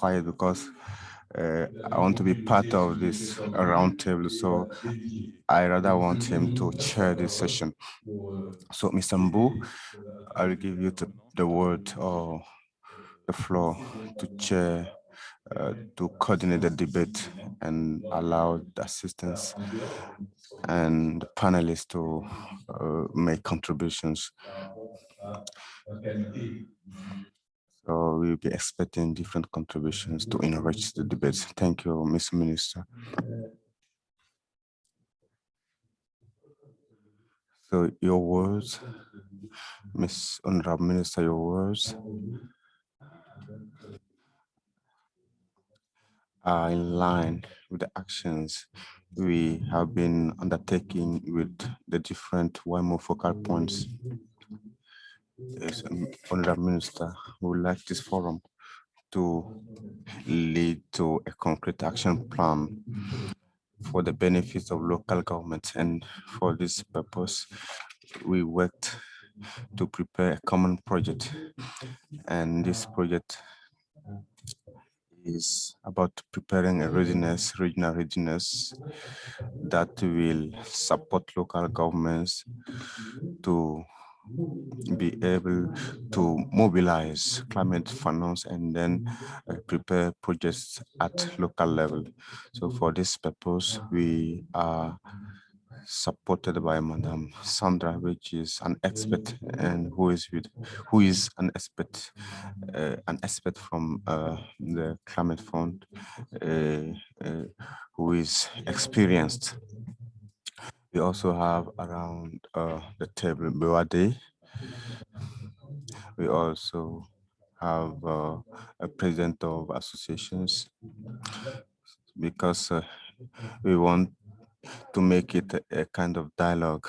quiet because I want to be part of this roundtable, so I rather want him to chair this session. So, Mr. Mbu, I will give you the word or the floor to chair, to coordinate the debate and allow the assistants and the panelists to make contributions. So we'll be expecting different contributions to enrich the debate. Thank you, Mr. Minister. So your words, Ms. Honorable Minister, your words are in line with the actions we have been undertaking with the different WAEMU focal points. Yes, Honorable Minister, we would like this forum to lead to a concrete action plan for the benefits of local governments, and for this purpose, we worked to prepare a common project, and this project is about preparing a regional readiness that will support local governments to be able to mobilize climate finance and then prepare projects at local level. So for this purpose, we are supported by Madam Sandra, which is an expert and who is an expert from the Climate Fund, who is experienced. We also have around the table BOAD. We also have a president of associations, because we want to make it a kind of dialogue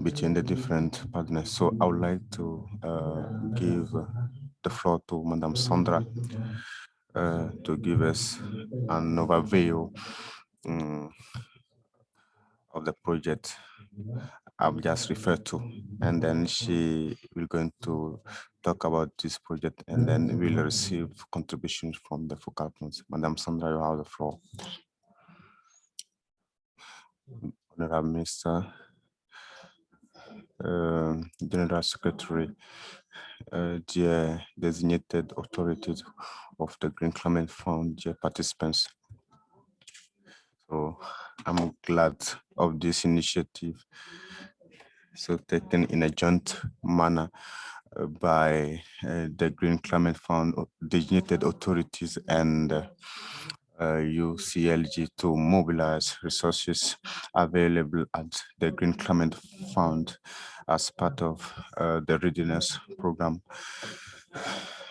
between the different partners. So I would like to give the floor to Madam Sandra to give us an overview of the project I've just referred to, and then she will going to talk about this project, and then we'll receive contributions from the focal points. Madam Sandra, you have the floor. Honorable Minister, General Secretary, dear designated authorities of the Green Climate Fund, dear participants. So I'm glad of this initiative, so taken in a joint manner by the Green Climate Fund designated authorities and UCLG to mobilize resources available at the Green Climate Fund as part of the readiness program,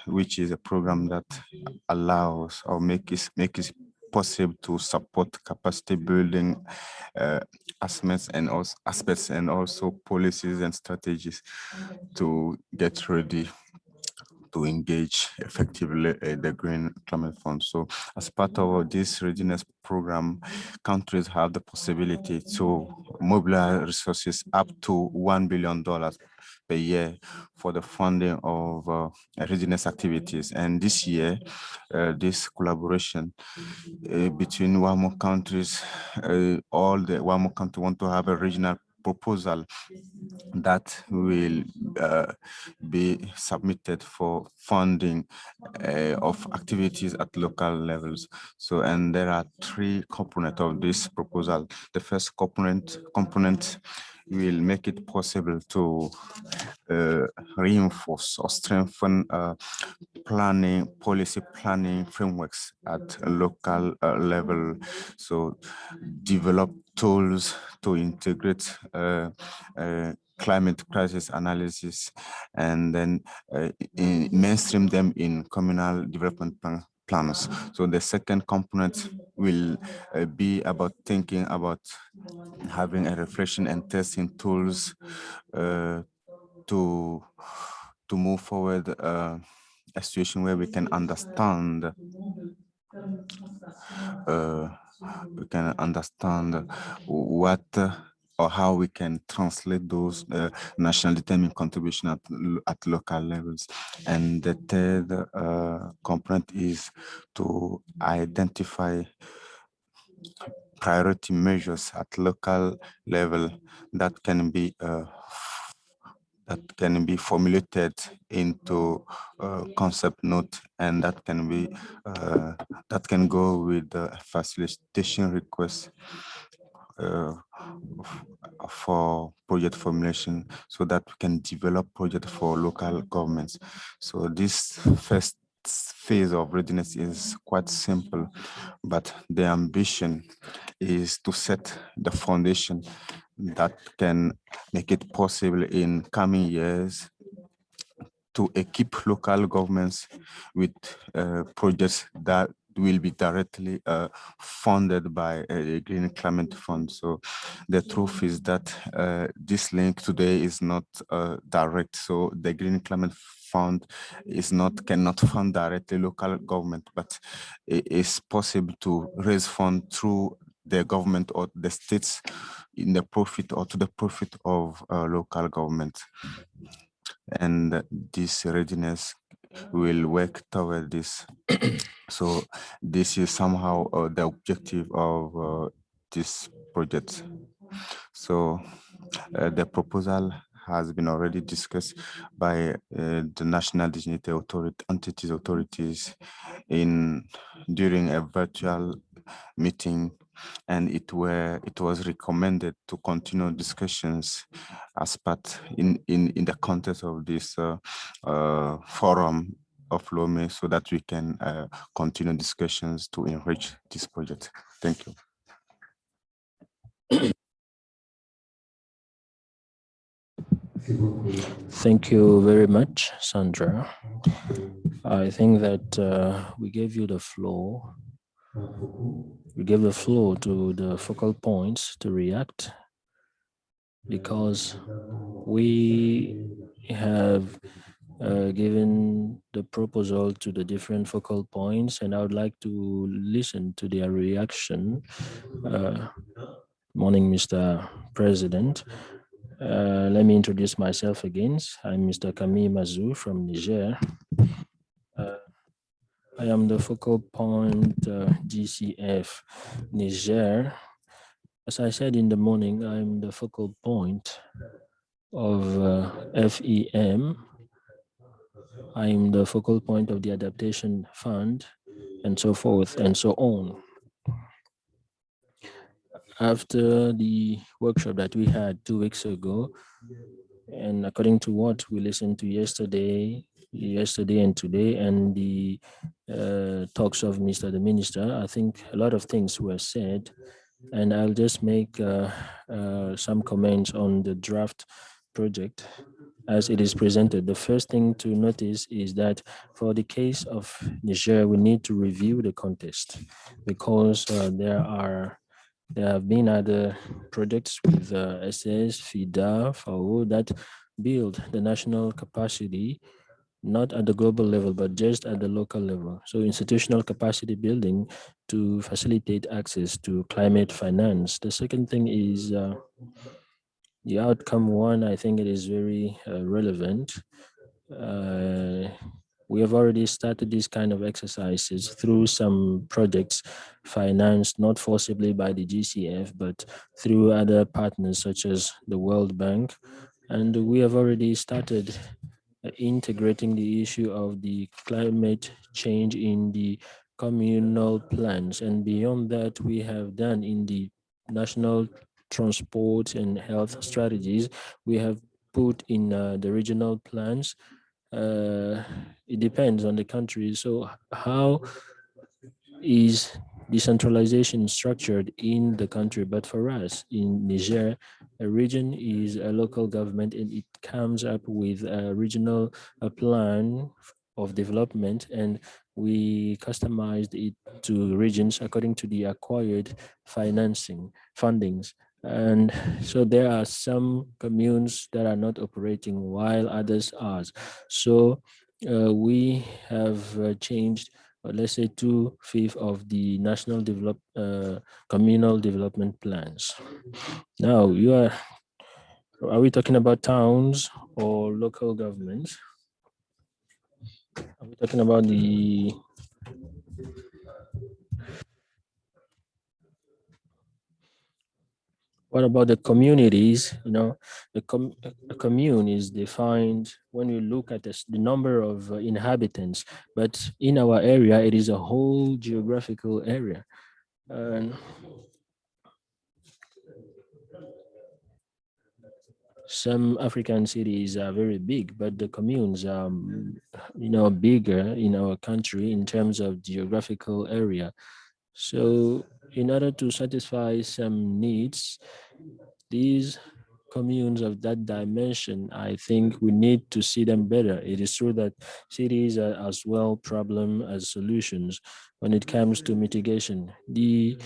which is a program that allows or make it possible to support capacity building aspects and also policies and strategies to get ready to engage effectively the Green Climate Fund. So as part of this readiness program, countries have the possibility to mobilize resources up to $1 billion per year for the funding of readiness activities. And this year, this collaboration between WAEMU countries, all the WAEMU countries want to have a regional proposal that will be submitted for funding of activities at local levels. So, and there are three components of this proposal. The first component will make it possible to reinforce or strengthen policy planning frameworks at a local level. So develop tools to integrate climate crisis analysis and then mainstream them in communal development plans. So the second component will be about thinking about having a reflection and testing tools to move forward a situation where we can understand what or how we can translate those national determined contribution at local levels. And the third component is to identify priority measures at local level that can be formulated into concept note, and that can go with the facilitation request for project formulation, so that we can develop project for local governments. So this first phase of readiness is quite simple, but the ambition is to set the foundation that can make it possible in coming years to equip local governments with projects that will be directly funded by a Green Climate Fund. So the truth is that this link today is not direct. So the Green Climate Fund cannot fund directly local government, but it is possible to raise funds through the government or the states in the profit or to the profit of local government. And this readiness will work toward this. So this is somehow the objective of this project. So the proposal has been already discussed by the national dignity authorities during a virtual meeting, and it was recommended to continue discussions as part in the context of this forum of Lomé, so that we can continue discussions to enrich this project. Thank you. Thank you very much, Sandra. I think that we gave you the floor. We gave the floor to the focal points to react, because we have given the proposal to the different focal points, and I would like to listen to their reaction. Morning, Mr. President. Let me introduce myself again. I'm Mr. Kami Mazou from Niger. I am the focal point GCF Niger. As I said in the morning, I'm the focal point of FEM. I'm the focal point of the Adaptation Fund, and so forth and so on. After the workshop that we had 2 weeks ago, and according to what we listened to yesterday and today, and the talks of Mr. the Minister, I think a lot of things were said, and I'll just make some comments on the draft project as it is presented. The first thing to notice is that for the case of Niger, we need to review the context, because there have been other projects with SS, FIDA, Faure that build the national capacity, not at the global level, but just at the local level. So institutional capacity building to facilitate access to climate finance. The second thing is the outcome one. I think it is very relevant. We have already started these kind of exercises through some projects financed not forcibly by the GCF, but through other partners such as the World Bank. And we have already started integrating the issue of the climate change in the communal plans. And beyond that, we have done in the national transport and health strategies, we have put in the regional plans. It depends on the country. So how is decentralization structured in the country? But for us in Niger, a region is a local government, and it comes up with a regional plan of development, and we customized it to regions according to the acquired fundings. And so there are some communes that are not operating while others are. So we have changed or let's say 2/5 of the communal development plans. Now, are we talking about towns or local governments? Are we talking about what about the communities? A commune is defined when we look at the number of inhabitants, but in our area, it is a whole geographical area. And some African cities are very big, but the communes are, bigger in our country in terms of geographical area. So in order to satisfy some needs, these communes of that dimension, I think we need to see them better. It is true that cities are as well problem as solutions when it comes to mitigation. The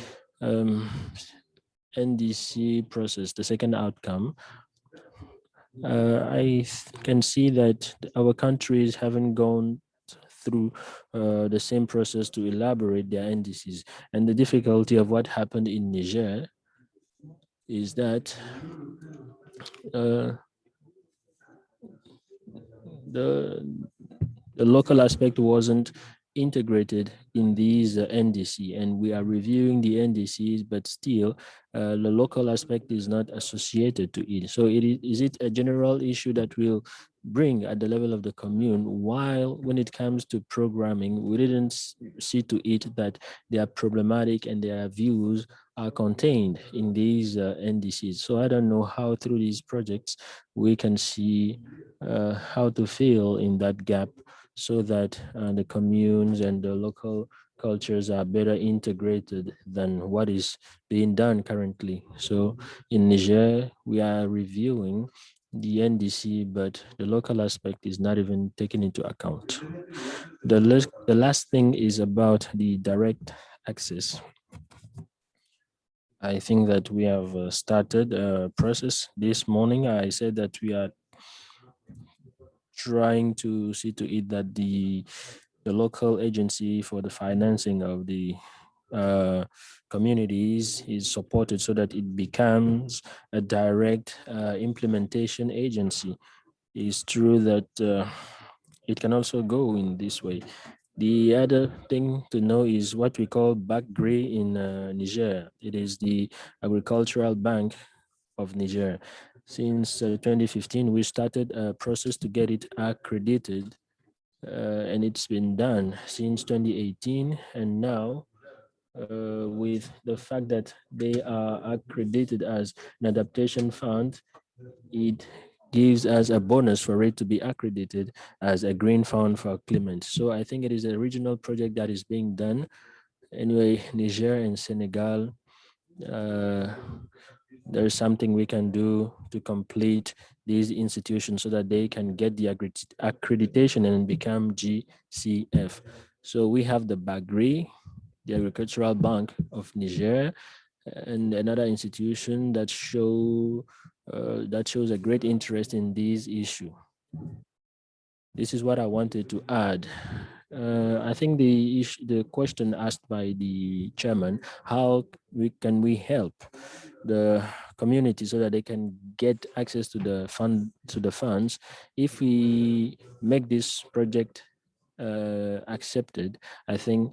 NDC process, the second outcome, can see that our countries haven't gone through the same process to elaborate their NDCs. And the difficulty of what happened in Niger is that uh, the the local aspect wasn't integrated in these NDC, and we are reviewing the NDCs, but still the local aspect is not associated to it. So is it a general issue that will bring at the level of the commune, while when it comes to programming, we didn't see to it that they are problematic and their views are contained in these NDCs. So I don't know how through these projects we can see how to fill in that gap so that the communes and the local cultures are better integrated than what is being done currently. So in Niger, we are reviewing the NDC, but the local aspect is not even taken into account. The last thing is about the direct access. I think that we have started a process this morning. I said that we are trying to see to it that the local agency for the financing of the communities is supported so that it becomes a direct implementation agency. It's true that it can also go in this way. The other thing to know is what we call BACGRI in Niger. It is the Agricultural Bank of Niger. Since 2015, we started a process to get it accredited, and it's been done since 2018. And now, with the fact that they are accredited as an adaptation fund, it gives us a bonus for it to be accredited as a green fund for climate. So I think it is a regional project that is being done. Anyway, Niger and Senegal, uh, there is something we can do to complete these institutions so that they can get the accreditation and become GCF. So we have the BAGRI, the Agricultural Bank of Niger, and another institution that shows a great interest in this issue. This is what I wanted to add. I think the question asked by the chairman, how can we help the community so that they can get access to the funds if we make this project accepted. I think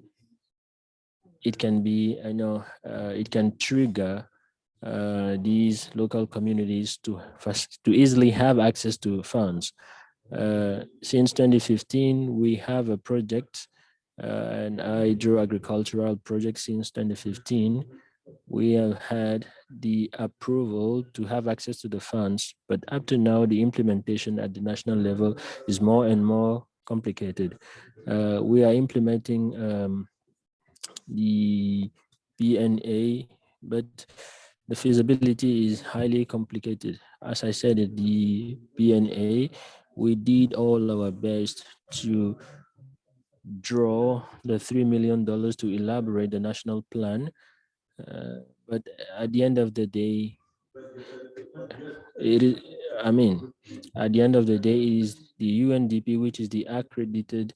it can be, it can trigger these local communities to easily have access to funds. Since 2015, we have a project, an hydro-agricultural project since 2015. We have had the approval to have access to the funds, but up to now, the implementation at the national level is more and more complicated. We are implementing the BNA, but the feasibility is highly complicated. As I said, the BNA, we did all our best to draw the $3 million to elaborate the national plan. But at the end of the day, it is, I mean, at the end of the day, it is the UNDP, which is the accredited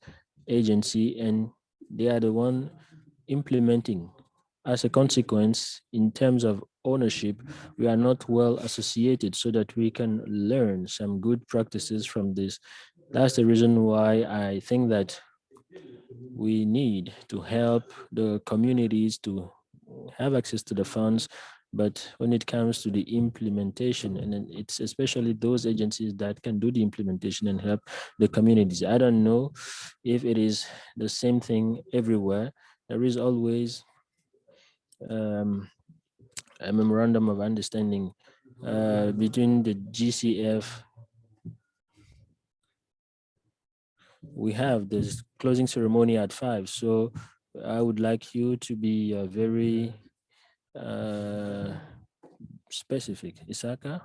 agency, and they are the one implementing. As a consequence, in terms of ownership, we are not well associated so that we can learn some good practices from this. That's the reason why I think that we need to help the communities to have access to the funds. But when it comes to the implementation, and then it's especially those agencies that can do the implementation and help the communities. I don't know if it is the same thing everywhere. There is always um, a memorandum of understanding between the GCF. We have this closing ceremony at 5, so I would like you to be very uh, specific. Isaka,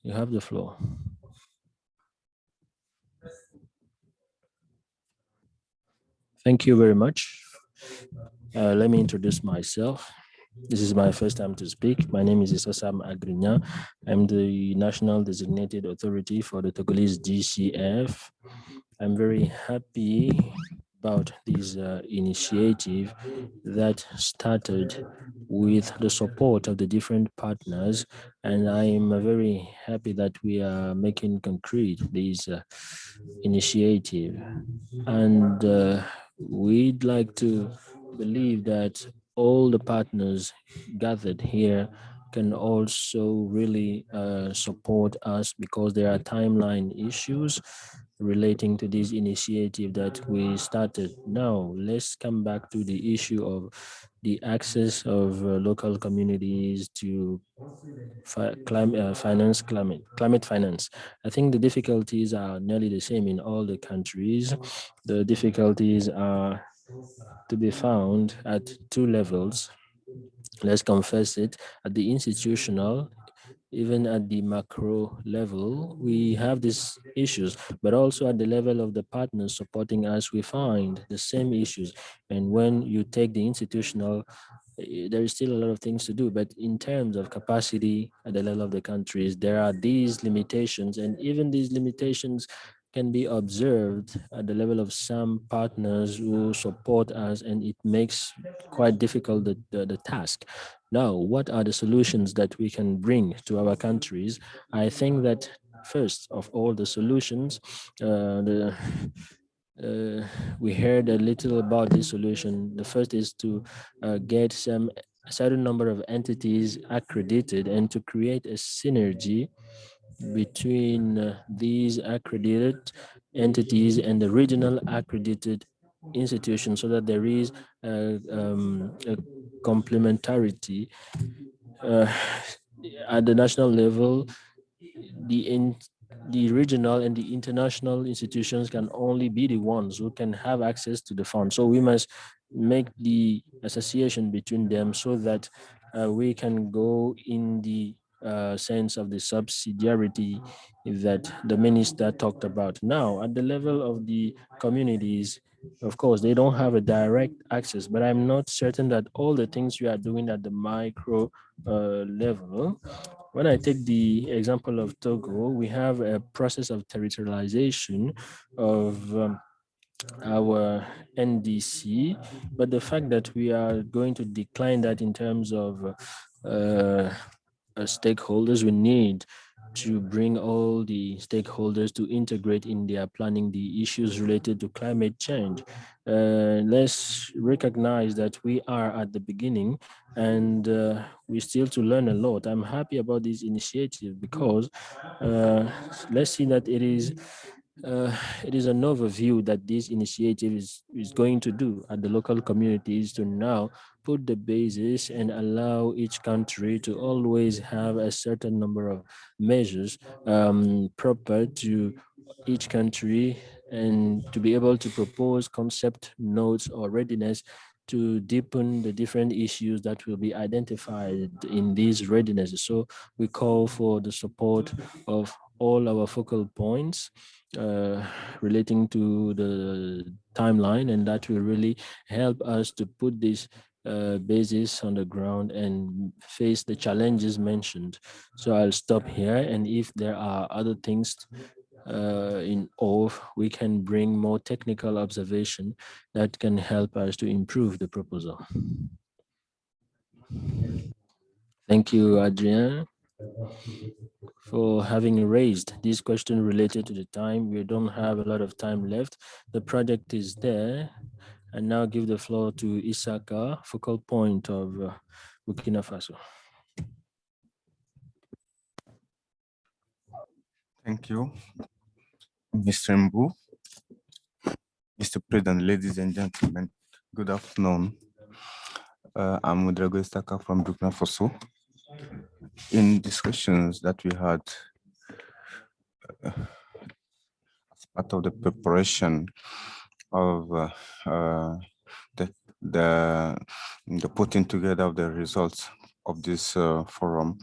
you have the floor. Thank you very much. Let me introduce myself. This is my first time to speak. My name is Isosam Agrinya. I'm the National Designated Authority for the Togolese GCF. I'm very happy about this initiative that started with the support of the different partners, and I'm very happy that we are making concrete this initiative. And we'd like to believe that all the partners gathered here can also really support us, because there are timeline issues relating to this initiative that we started. Now, let's come back to the issue of the access of local communities to climate finance. I think the difficulties are nearly the same in all the countries. The difficulties are to be found at two levels. Let's confess it, at the institutional, even at the macro level, we have these issues, but also at the level of the partners supporting us, we find the same issues. And when you take the institutional, there is still a lot of things to do, but in terms of capacity at the level of the countries, there are these limitations, and even these limitations can be observed at the level of some partners who support us, and it makes quite difficult the task. Now, what are the solutions that we can bring to our countries? I think that first of all, the solutions, we heard a little about this solution. The first is to get a certain number of entities accredited and to create a synergy between these accredited entities and the regional accredited institutions, so that there is a complementarity uh, at the national level. The regional and the international institutions can only be the ones who can have access to the fund. So we must make the association between them, so that we can go in the sense of the subsidiarity that the minister talked about. Now, at the level of the communities, of course, they don't have a direct access, but I'm not certain that all the things we are doing at the micro level. When I take the example of Togo, we have a process of territorialization of our NDC, but the fact that we are going to decline that in terms of stakeholders, we need to bring all the stakeholders to integrate in their planning the issues related to climate change. Let's recognize that we are at the beginning, and we still to learn a lot. I'm happy about this initiative because let's see that it is an overview that this initiative is going to do at the local communities, to now put the basis and allow each country to always have a certain number of measures proper to each country, and to be able to propose concept notes or readiness to deepen the different issues that will be identified in these readinesses. So we call for the support of all our focal points uh, relating to the timeline, and that will really help us to put this basis on the ground and face the challenges mentioned. So I'll stop here, and if there are other things in OAF, we can bring more technical observation that can help us to improve the proposal. Thank you, Adrien, for having raised this question related to the time. We don't have a lot of time left. The project is there. And now give the floor to Isaka, focal point of Burkina Faso. Thank you, Mr. Mbu. Mr. President, ladies and gentlemen, good afternoon. I'm Mudrago Isaka from Burkina Faso. In discussions that we had as part of the preparation of the putting together of the results of this forum,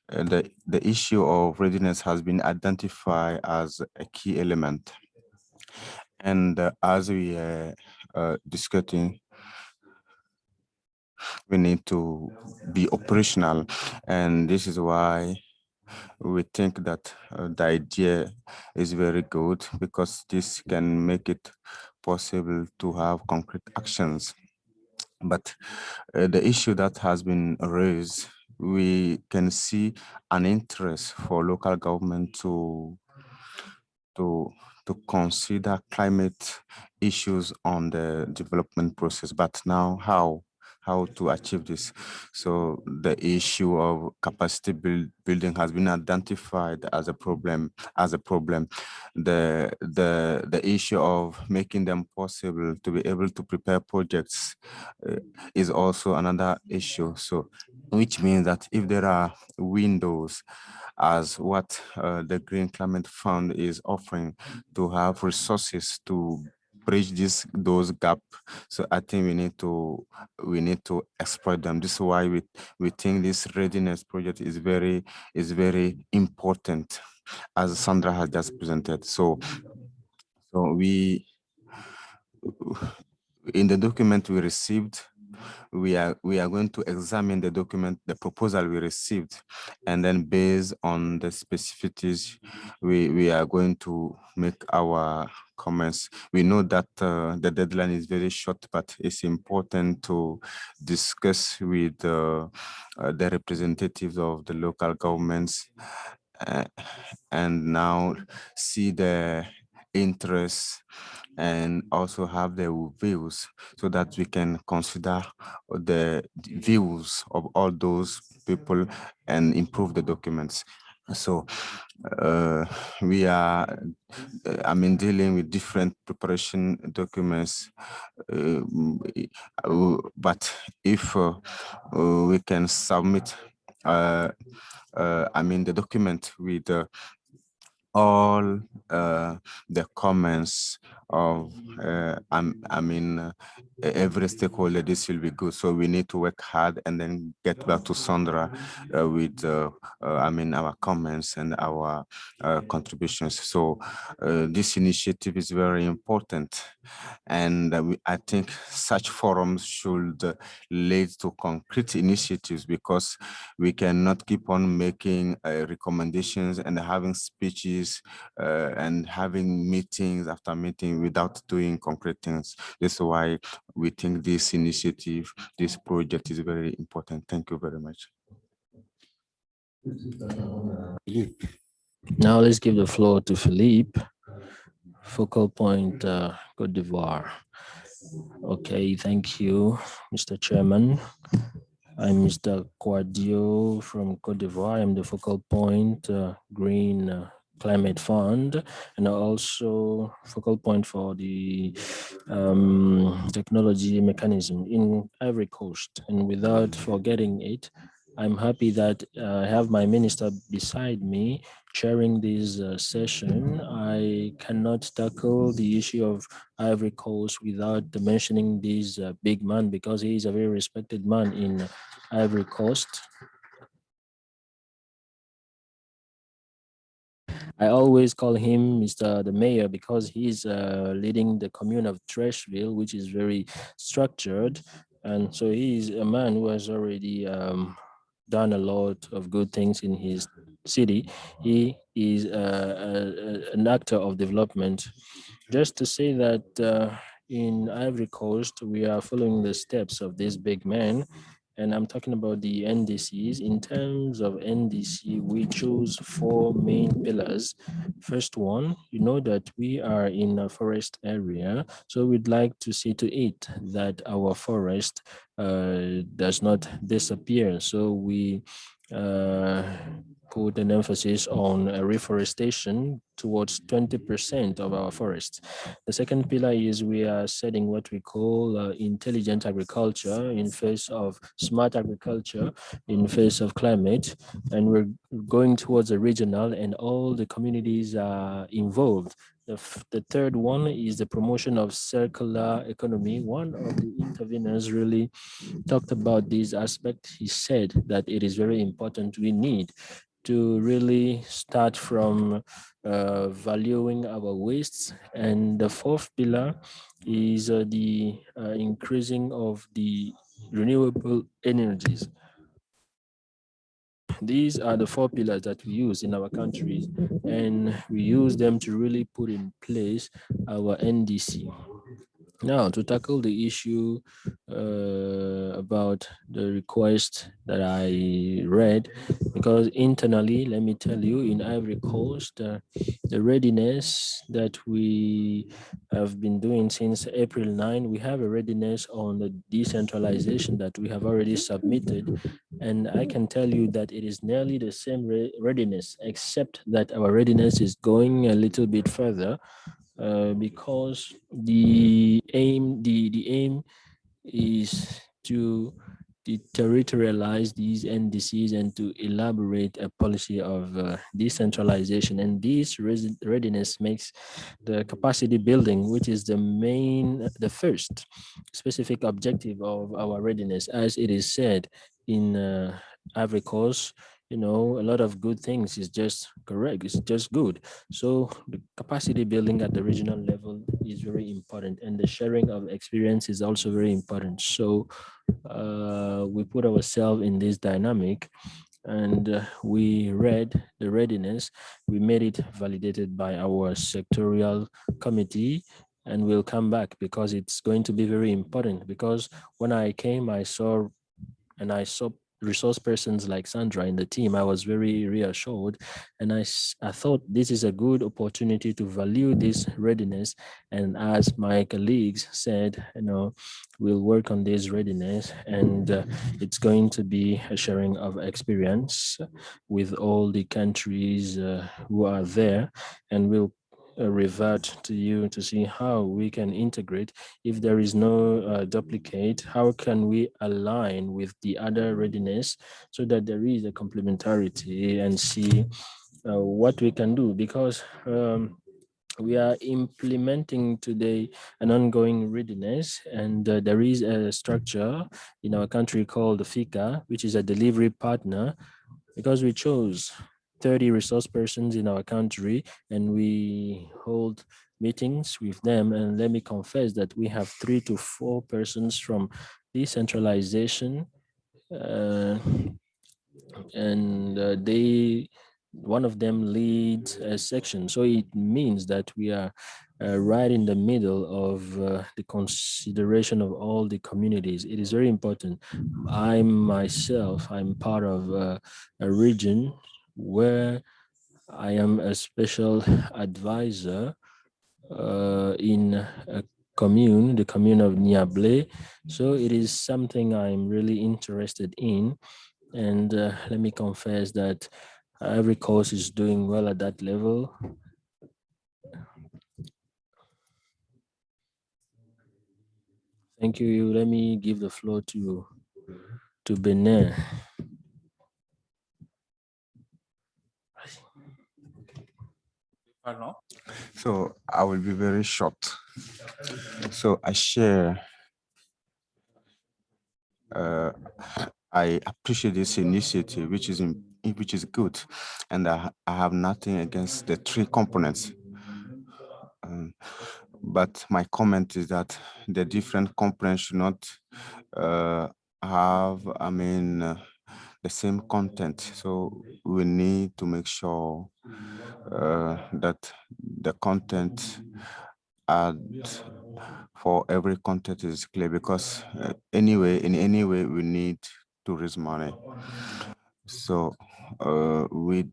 the issue of readiness has been identified as a key element. And as we are discussing, we need to be operational. And this is why we think that the idea is very good, because this can make it possible to have concrete actions. But the issue that has been raised, we can see an interest for local government to consider climate issues on the development process. But now how to achieve this? So the issue of capacity building has been identified as a problem. The issue of making them possible to be able to prepare projects is also another issue. So which means that if there are windows, as what the Green Climate Fund is offering, to have resources to bridge those gaps. So I think we need to exploit them. This is why we think this readiness project is very important, as Sandra has just presented. So we, in the document we received, we are going to examine the document, the proposal we received, and then based on the specificities, we are going to make our comments. We know that the deadline is very short, but it's important to discuss with the representatives of the local governments and now see the interests and also have their views, so that we can consider the views of all those people and improve the documents. So we are, dealing with different preparation documents, but if we can submit the document with all the comments of every stakeholder, this will be good. So we need to work hard and then get back to Sandra with our comments and our contributions. So this initiative is very important, and I think such forums should lead to concrete initiatives, because we cannot keep on making recommendations and having speeches and having meetings after meeting without doing concrete things. This is why we think this initiative, this project is very important. Thank you very much. Now let's give the floor to Philippe, focal point Côte d'Ivoire. Okay, thank you, Mr. Chairman. I'm Mr. Quadio from Côte d'Ivoire. I'm the focal point Green Climate Fund, and also focal point for the technology mechanism in Ivory Coast. And without forgetting it, I'm happy that I have my minister beside me chairing this session. I cannot tackle the issue of Ivory Coast without mentioning this big man, because he is a very respected man in Ivory Coast. I always call him Mr. the Mayor, because he's leading the commune of Trècheville, which is very structured. And so he is a man who has already done a lot of good things in his city, he is an actor of development. Just to say that in Ivory Coast, we are following the steps of this big man, and I'm talking about the NDCs. In terms of NDC, we choose four main pillars. First one, you know that we are in a forest area, so we'd like to see to it that our forest does not disappear. So we uh, put an emphasis on reforestation towards 20% of our forests. The second pillar is we are setting what we call intelligent agriculture in face of smart agriculture, in face of climate, and we're going towards a regional and all the communities are involved. The third one is the promotion of circular economy. One of the interveners really talked about this aspect. He said that it is very important. We need to really start from valuing our wastes. And the fourth pillar is the increasing of the renewable energies. These are the four pillars that we use in our countries, and we use them to really put in place our NDC. Now, to tackle the issue about the request that I read, because internally, let me tell you, in Ivory Coast, the readiness that we have been doing since April 9, we have a readiness on the decentralization that we have already submitted. And I can tell you that it is nearly the same readiness, except that our readiness is going a little bit further because the aim is to territorialize these NDCs and to elaborate a policy of decentralization. And this readiness makes the capacity building, which is the first specific objective of our readiness, as it is said in Ivory Coast. You know, a lot of good things is just correct. It's just good. So the capacity building at the regional level is very important, and the sharing of experience is also very important. So we put ourselves in this dynamic, and we read the readiness. We made it validated by our sectorial committee, and we'll come back because it's going to be very important. Because when I came, I saw resource persons like Sandra in the team. I was very reassured, and I thought this is a good opportunity to value this readiness. And as my colleagues said, you know, we'll work on this readiness, and it's going to be a sharing of experience with all the countries who are there, and we'll revert to you to see how we can integrate. If there is no duplicate, how can we align with the other readiness so that there is a complementarity, and see what we can do? Because we are implementing today an ongoing readiness, and there is a structure in our country called the FICA, which is a delivery partner, because we chose 30 resource persons in our country, and we hold meetings with them. And let me confess that we have 3 to 4 persons from decentralization, uh, and one of them leads a section. So it means that we are right in the middle of the consideration of all the communities. It is very important. I'm part of a region where I am a special advisor in a commune, the commune of Niablé. So it is something I'm really interested in. And let me confess that every course is doing well at that level. Thank you. Let me give the floor to Benin. So I will be very short. So I share, I appreciate this initiative, which is good, and I have nothing against the 3 components. But my comment is that the different components should not have, the same content. So we need to make sure that the content for every content is clear, because anyway, in any way, we need to raise money. So we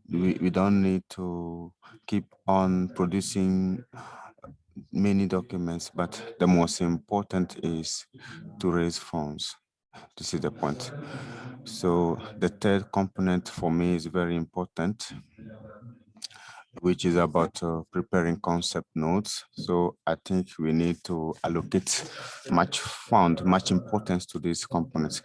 don't need to keep on producing many documents, but the most important is to raise funds. This is the point. So the third component for me is very important, which is about preparing concept notes. So I think we need to allocate much importance to these components.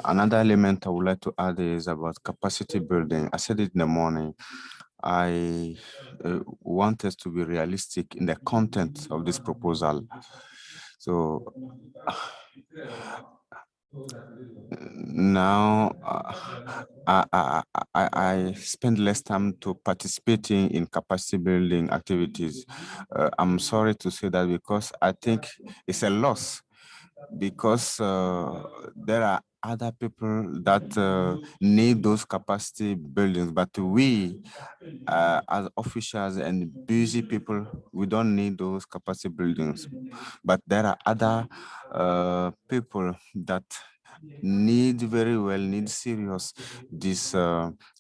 Another element I would like to add is about capacity building. I said it in the morning. I want us to be realistic in the content of this proposal. So now I spend less time to participating in capacity building activities. I'm sorry to say that, because I think it's a loss, because there are other people that need those capacity buildings, but we as officials and busy people, we don't need those capacity buildings. But there are other people that need serious this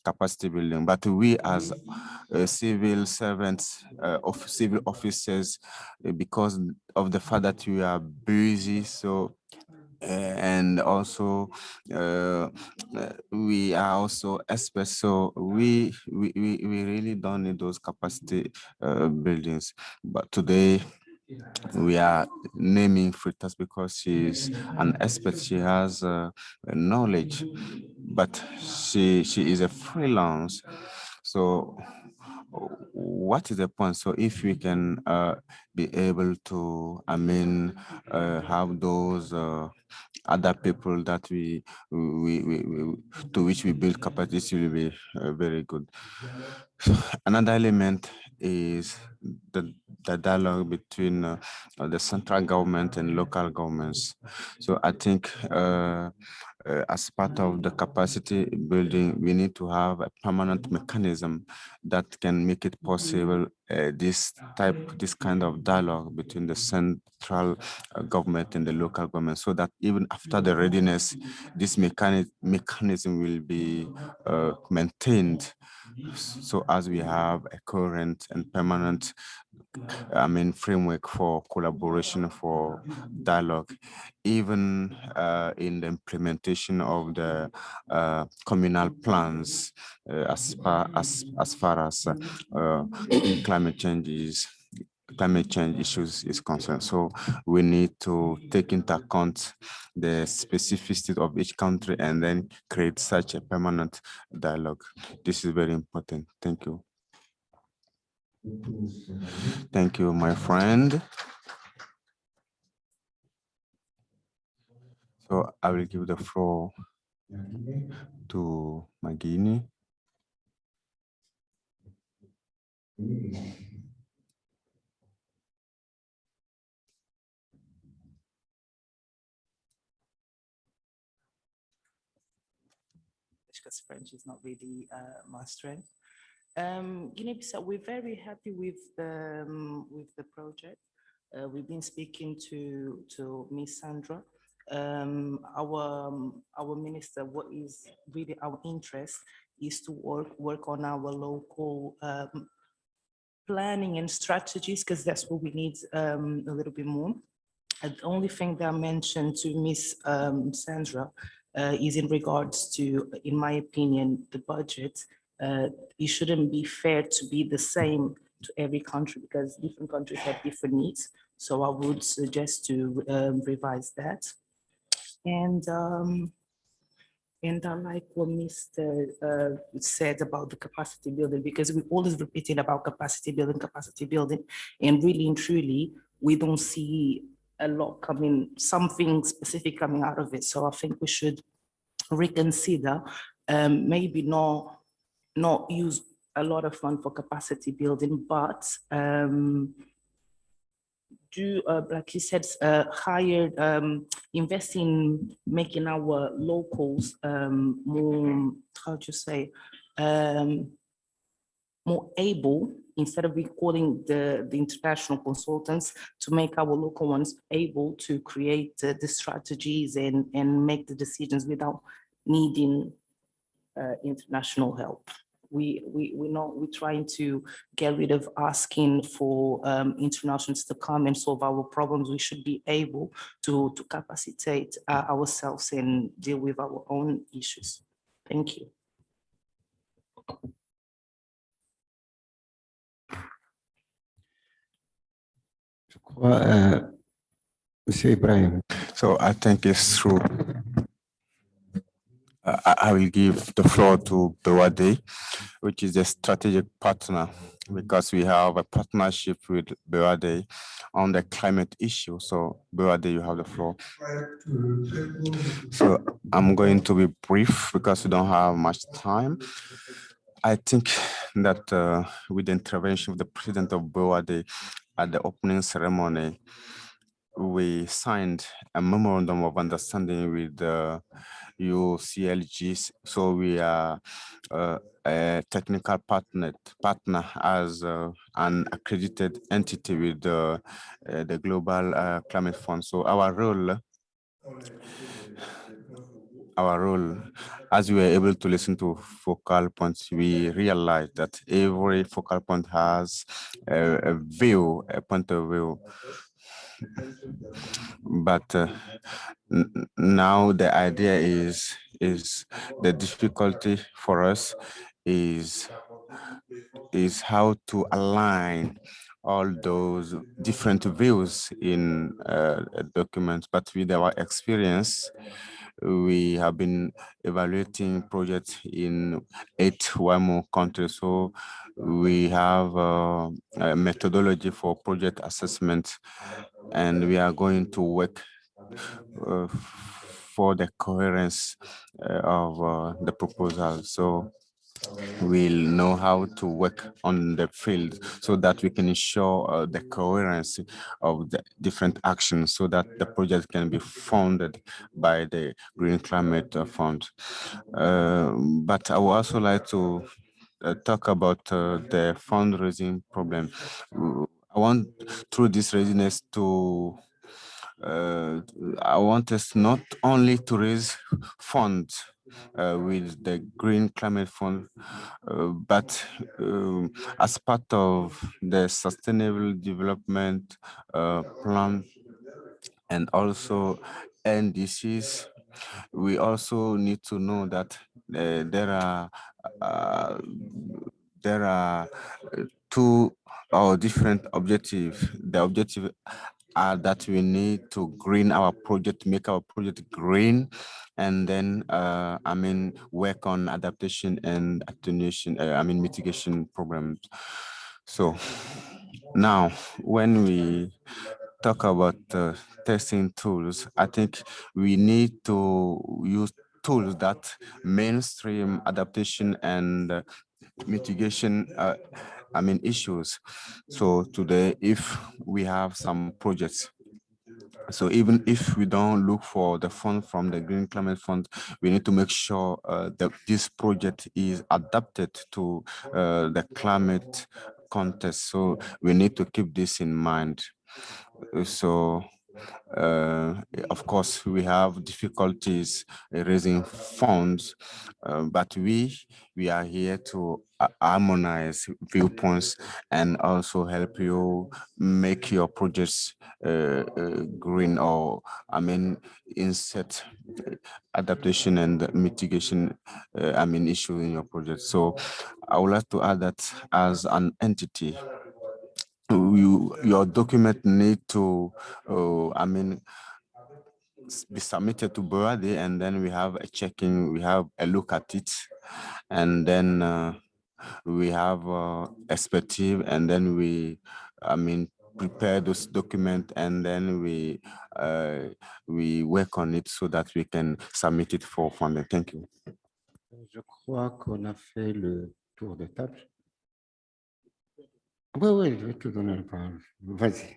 capacity building. But we as civil servants, of civil officers, because of the fact that we are busy, so and also we are also experts, so we really don't need those capacity buildings. But today we are naming Fritas because she's an expert. She has knowledge, but she is a freelance. So what is the point? So if we can be able to, have those other people that we to which we build capacity, will be very good. Another element is the dialogue between the central government and local governments. So I think as part of the capacity building, we need to have a permanent mechanism that can make it possible this kind of dialogue between the central government and the local government, so that even after the readiness, this mechanism will be maintained, so as we have a current and permanent framework for collaboration, for dialogue, even in the implementation of the communal plans, as far as climate change issues is concerned. So we need to take into account the specificity of each country and then create such a permanent dialogue. This is very important. Thank you. Thank you, my friend. So I will give the floor to Magini. Because French is not really my strength. Guinea-Bissau, we're very happy with the project. We've been speaking to Miss Sandra. Our minister, what is really our interest is to work on our local planning and strategies, because that's what we need a little bit more. And the only thing that I mentioned to Miss Sandra is in regards to, in my opinion, the budget. It shouldn't be fair to be the same to every country, because different countries have different needs. So I would suggest to revise that. And I like what Mr. Said about the capacity building, because we always repeating about capacity building, and really and truly, we don't see a lot coming, something specific coming out of it. So I think we should reconsider, maybe not use a lot of fund for capacity building, but do, like you said, invest in making our locals more, how do you say, more able, instead of recalling the international consultants, to make our local ones able to create the strategies and make the decisions without needing international help. We're trying to get rid of asking for internationals to come and solve our problems. We should be able to capacitate ourselves and deal with our own issues. Thank you. Monsieur Ibrahim. So I think it's true. I will give the floor to BOAD, which is a strategic partner, because we have a partnership with BOAD on the climate issue. So BOAD, you have the floor. So I'm going to be brief because we don't have much time. I think that with the intervention of the president of BOAD at the opening ceremony, we signed a memorandum of understanding with UCLG. So we are a technical partner as an accredited entity with the Global Climate Fund. So our role, as we were able to listen to focal points, we realized that every focal point has a view, a point of view. But now the idea is the difficulty for us is how to align all those different views in documents. But with our experience, we have been evaluating projects in 8 WAEMU countries. So we have a methodology for project assessment, and we are going to work for the coherence of the proposal. So we'll know how to work on the field so that we can ensure the coherence of the different actions so that the project can be funded by the Green Climate Fund. But I would also like to talk about the fundraising problem. I want, through this readiness, to I want us not only to raise funds with the Green Climate Fund, but as part of the Sustainable Development Plan and also NDCs, we also need to know that there are two or different objectives. The objective are that we need to green our project, make our project green, and then work on adaptation and attenuation, mitigation programs. So now when we talk about testing tools, I think we need to use tools that mainstream adaptation and mitigation issues. So today, if we have some projects, so even if we don't look for the fund from the Green Climate Fund, we need to make sure that this project is adapted to the climate context. So we need to keep this in mind. So of course, we have difficulties raising funds, but we are here to harmonize viewpoints and also help you make your projects green, or insert adaptation and mitigation issue in your project. So I would like to add that as an entity, your document need to be submitted to BOAD, and then we have a checking, we have a look at it, and then we have expertise, and then we prepare this document, and then we work on it so that we can submit it for funding. Thank you. Je crois qu'on a fait le tour de table. Oui, je vais te donner la parole. Vas-y.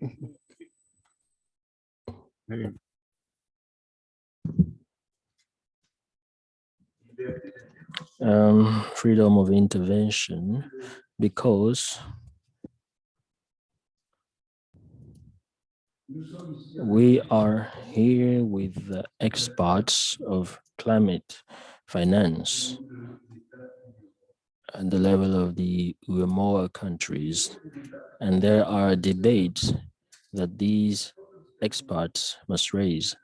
Freedom of intervention, because we are here with the experts of climate finance at the level of the UEMOA countries, and there are debates that these experts must raise.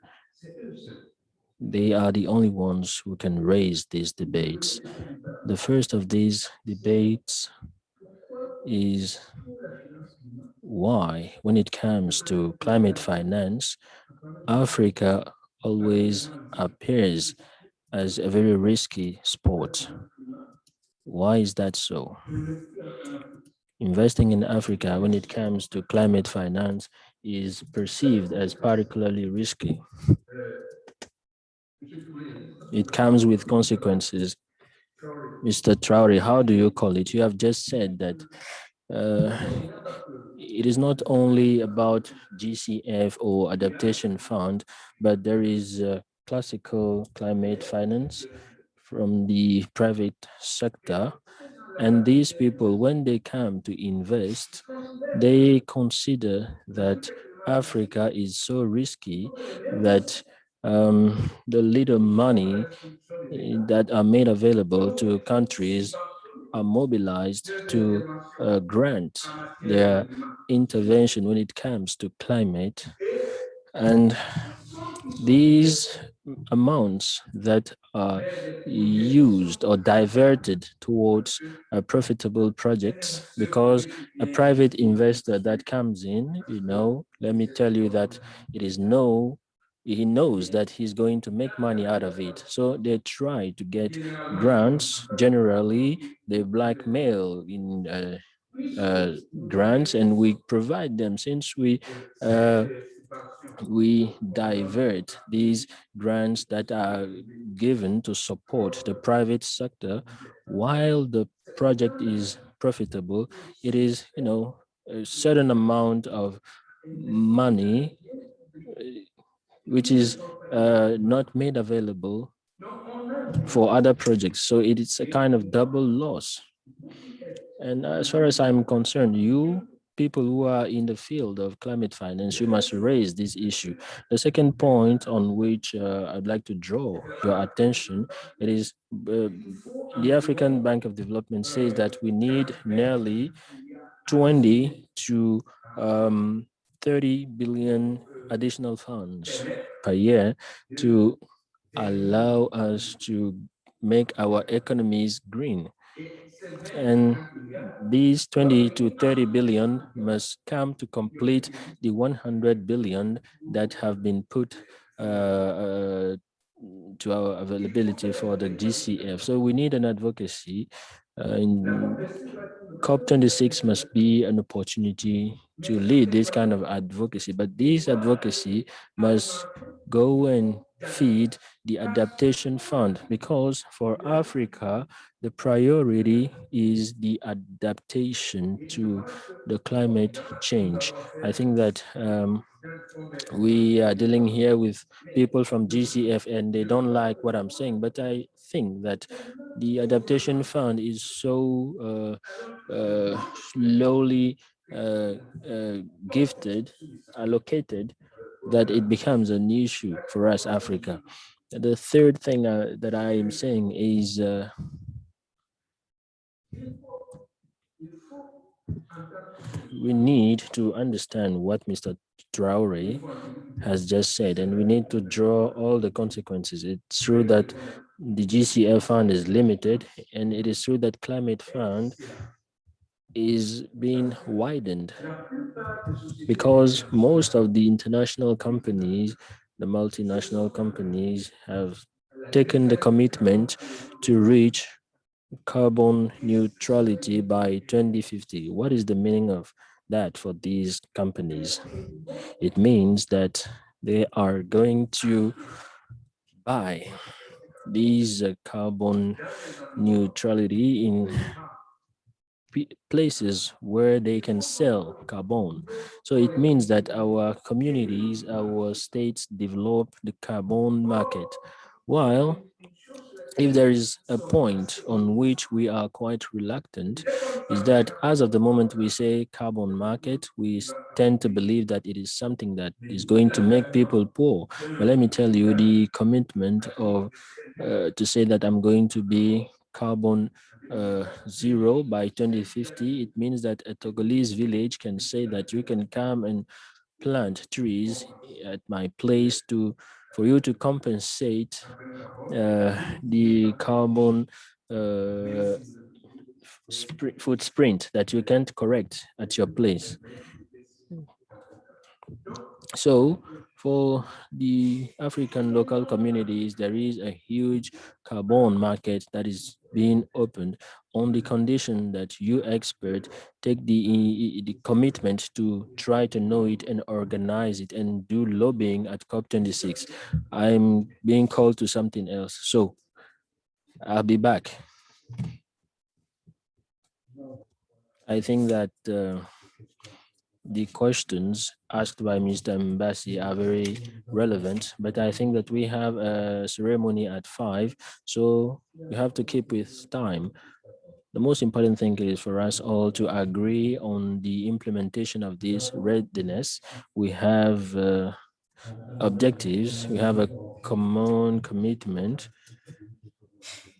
They are the only ones who can raise these debates. The first of these debates is why, when it comes to climate finance, Africa always appears as a very risky sport. Why is that so? Investing in Africa when it comes to climate finance is perceived as particularly risky. It comes with consequences. Mr. Traore, how do you call it? You have just said that it is not only about GCF or adaptation fund, but there is classical climate finance from the private sector. And these people, when they come to invest, they consider that Africa is so risky that the little money that are made available to countries are mobilized to grant their intervention when it comes to climate. And these amounts that are used or diverted towards profitable projects, because a private investor that comes in, let me tell you that he knows that he's going to make money out of it. So they try to get grants. Generally, they blackmail in grants, and we provide them. Since we divert these grants that are given to support the private sector while the project is profitable. It is, a certain amount of money which is not made available for other projects. So it is a kind of double loss. And as far as I'm concerned, you people who are in the field of climate finance, you must raise this issue. The second point on which I'd like to draw your attention, it is the African Bank of Development says that we need nearly 20 to 30 billion additional funds per year to allow us to make our economies green. And these 20 to 30 billion must come to complete the 100 billion that have been put to our availability for the GCF. So we need an advocacy. COP26 must be an opportunity to lead this kind of advocacy, but this advocacy must go and feed the adaptation fund, because for Africa, the priority is the adaptation to the climate change. I think that we are dealing here with people from GCF and they don't like what I'm saying, but I think that the adaptation fund is so slowly allocated, that it becomes an issue for us, Africa. The third thing that I am saying is we need to understand what Mr. Traore has just said, and we need to draw all the consequences. It's true that the GCF fund is limited, and it is true that climate fund is being widened, because most of the international companies, the multinational companies, have taken the commitment to reach carbon neutrality by 2050. What is the meaning of that for these companies? It means that they are going to buy these carbon neutrality in places where they can sell carbon. So it means that our communities, our states develop the carbon market, while if there is a point on which we are quite reluctant, is that as of the moment we say carbon market, we tend to believe that it is something that is going to make people poor. But let me tell you, the commitment of to say that I'm going to be carbon zero by 2050, it means that a Togolese village can say that you can come and plant trees at my place to for you to compensate the carbon footprint that you can't correct at your place. So for the African local communities, there is a huge carbon market that is being opened on the condition that you expert take the commitment to try to know it and organize it and do lobbying at COP26. I'm being called to something else. So I'll be back. I think that the questions asked by Mr. Mbasi are very relevant, but I think that we have a ceremony at 5, so we have to keep with time. The most important thing is for us all to agree on the implementation of this readiness. We have objectives, we have a common commitment,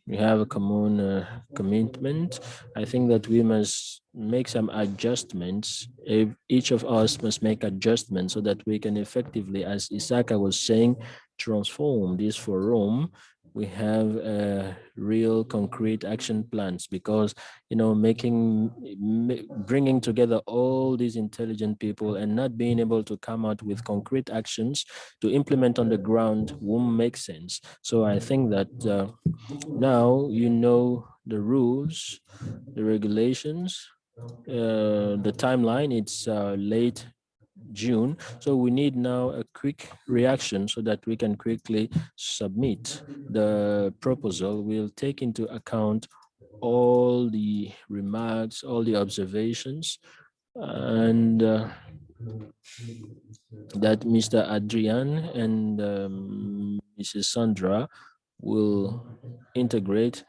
we have a common commitment. I think that we must make some adjustments. Each of us must make adjustments so that we can effectively, as Isaka was saying, transform this for Rome. We have real concrete action plans because, you know, bringing together all these intelligent people and not being able to come out with concrete actions to implement on the ground won't make sense. So I think that now you know the rules, the regulations, the timeline. It's late June. So we need now a quick reaction so that we can quickly submit the proposal. We'll take into account all the remarks, all the observations, and that Mr. Adrian and Mrs. Sandra will integrate.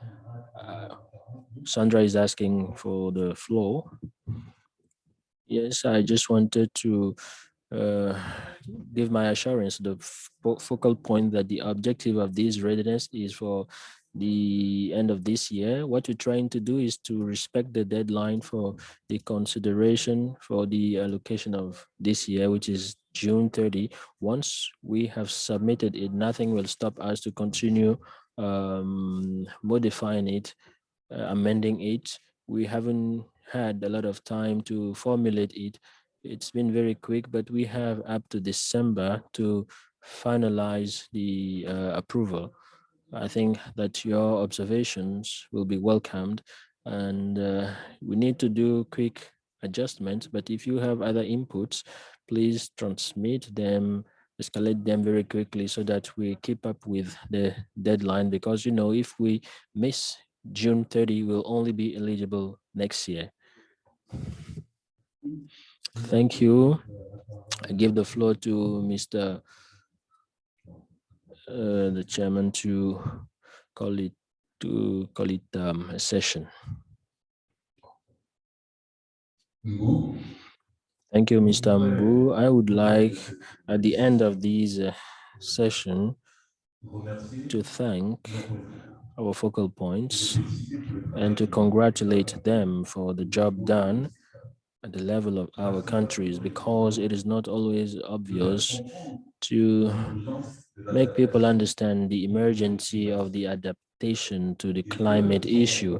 Sandra is asking for the floor. Yes, I just wanted to give my assurance, the focal point that the objective of this readiness is for the end of this year. What we're trying to do is to respect the deadline for the consideration for the allocation of this year, which is June 30. Once we have submitted it, nothing will stop us to continue modifying it, amending it. We haven't had a lot of time to formulate it. It's been very quick, but we have up to December to finalize the approval. I think that your observations will be welcomed, and we need to do quick adjustments. But if you have other inputs, please transmit them, escalate them very quickly so that we keep up with the deadline. Because, you know, if we miss June 30, we'll only be eligible next year. Thank you. I give the floor to Mr. The chairman to call it a session. Thank you, Mr. Mbu. I would like at the end of this session to thank our focal points and to congratulate them for the job done at the level of our countries, because it is not always obvious to make people understand the emergency of the adaptation to the climate issue.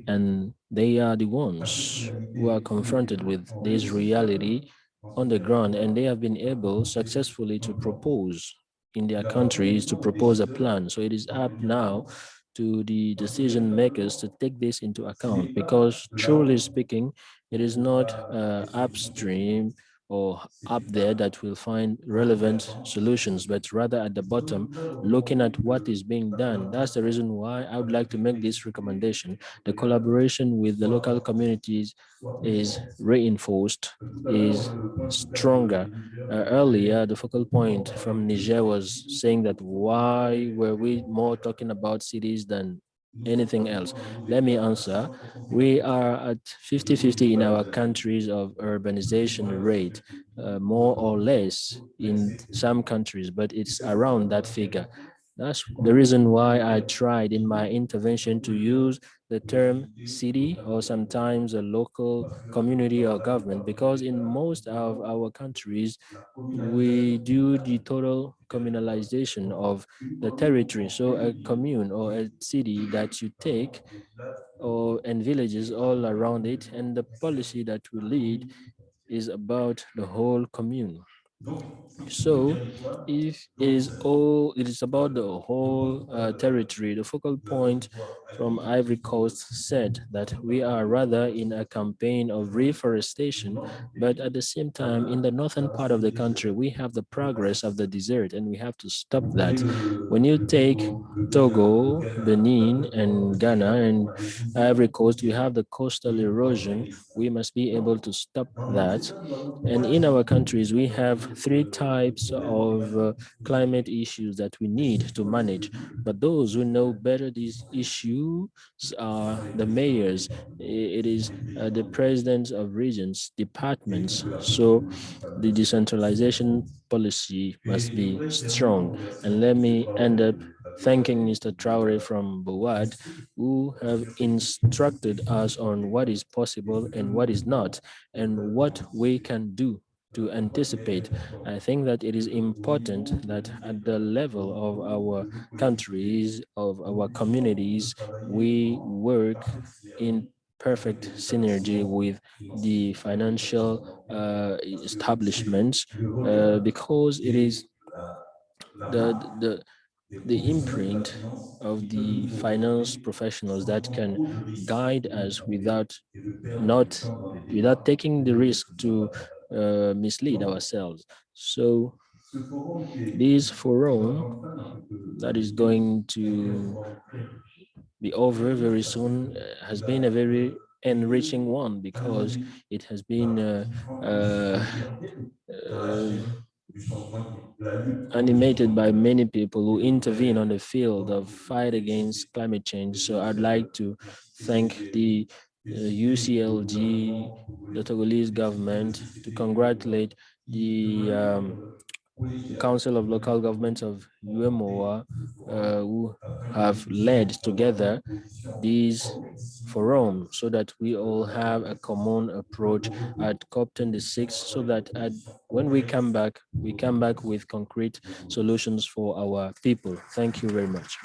And they are the ones who are confronted with this reality on the ground, and they have been able successfully to propose in their countries, to propose a plan. So it is up now to the decision makers to take this into account, because truly speaking, it is not upstream or up there that will find relevant solutions, but rather at the bottom, looking at what is being done. That's the reason why I would like to make this recommendation. The collaboration with the local communities is reinforced, is stronger. Earlier, the focal point from Niger was saying that why were we more talking about cities than anything else? Let me answer. We are at 50-50 in our countries of urbanization rate, more or less in some countries, but it's around that figure. That's the reason why I tried in my intervention to use the term city or sometimes a local community or government, because in most of our countries, we do the total communalization of the territory. So a commune or a city that you take and villages all around it, and the policy that we lead is about the whole commune. So if it is about the whole territory, the focal point from Ivory Coast said that we are rather in a campaign of reforestation, but at the same time, in the northern part of the country, we have the progress of the desert, and we have to stop that. When you take Togo, Benin, and Ghana, and Ivory Coast, you have the coastal erosion. We must be able to stop that. And in our countries, we have three types of climate issues that we need to manage. But those who know better these issues are the mayors. It is the presidents of regions, departments. So the decentralization policy must be strong. And let me end up thanking Mr. Traore from BOAD, who have instructed us on what is possible and what is not, and what we can do to anticipate. I think that it is important that at the level of our countries, of our communities, we work in perfect synergy with the financial establishments, because it is the, the, the imprint of the finance professionals that can guide us without taking the risk to mislead ourselves. So this forum that is going to be over very soon has been a very enriching one, because it has been animated by many people who intervene on the field of fight against climate change. So I'd like to thank the UCLG, the Togolese government, to congratulate the Council of Local Governments of UMOA, who have led together these forum, so that we all have a common approach at COP26, so that when we come back with concrete solutions for our people. Thank you very much.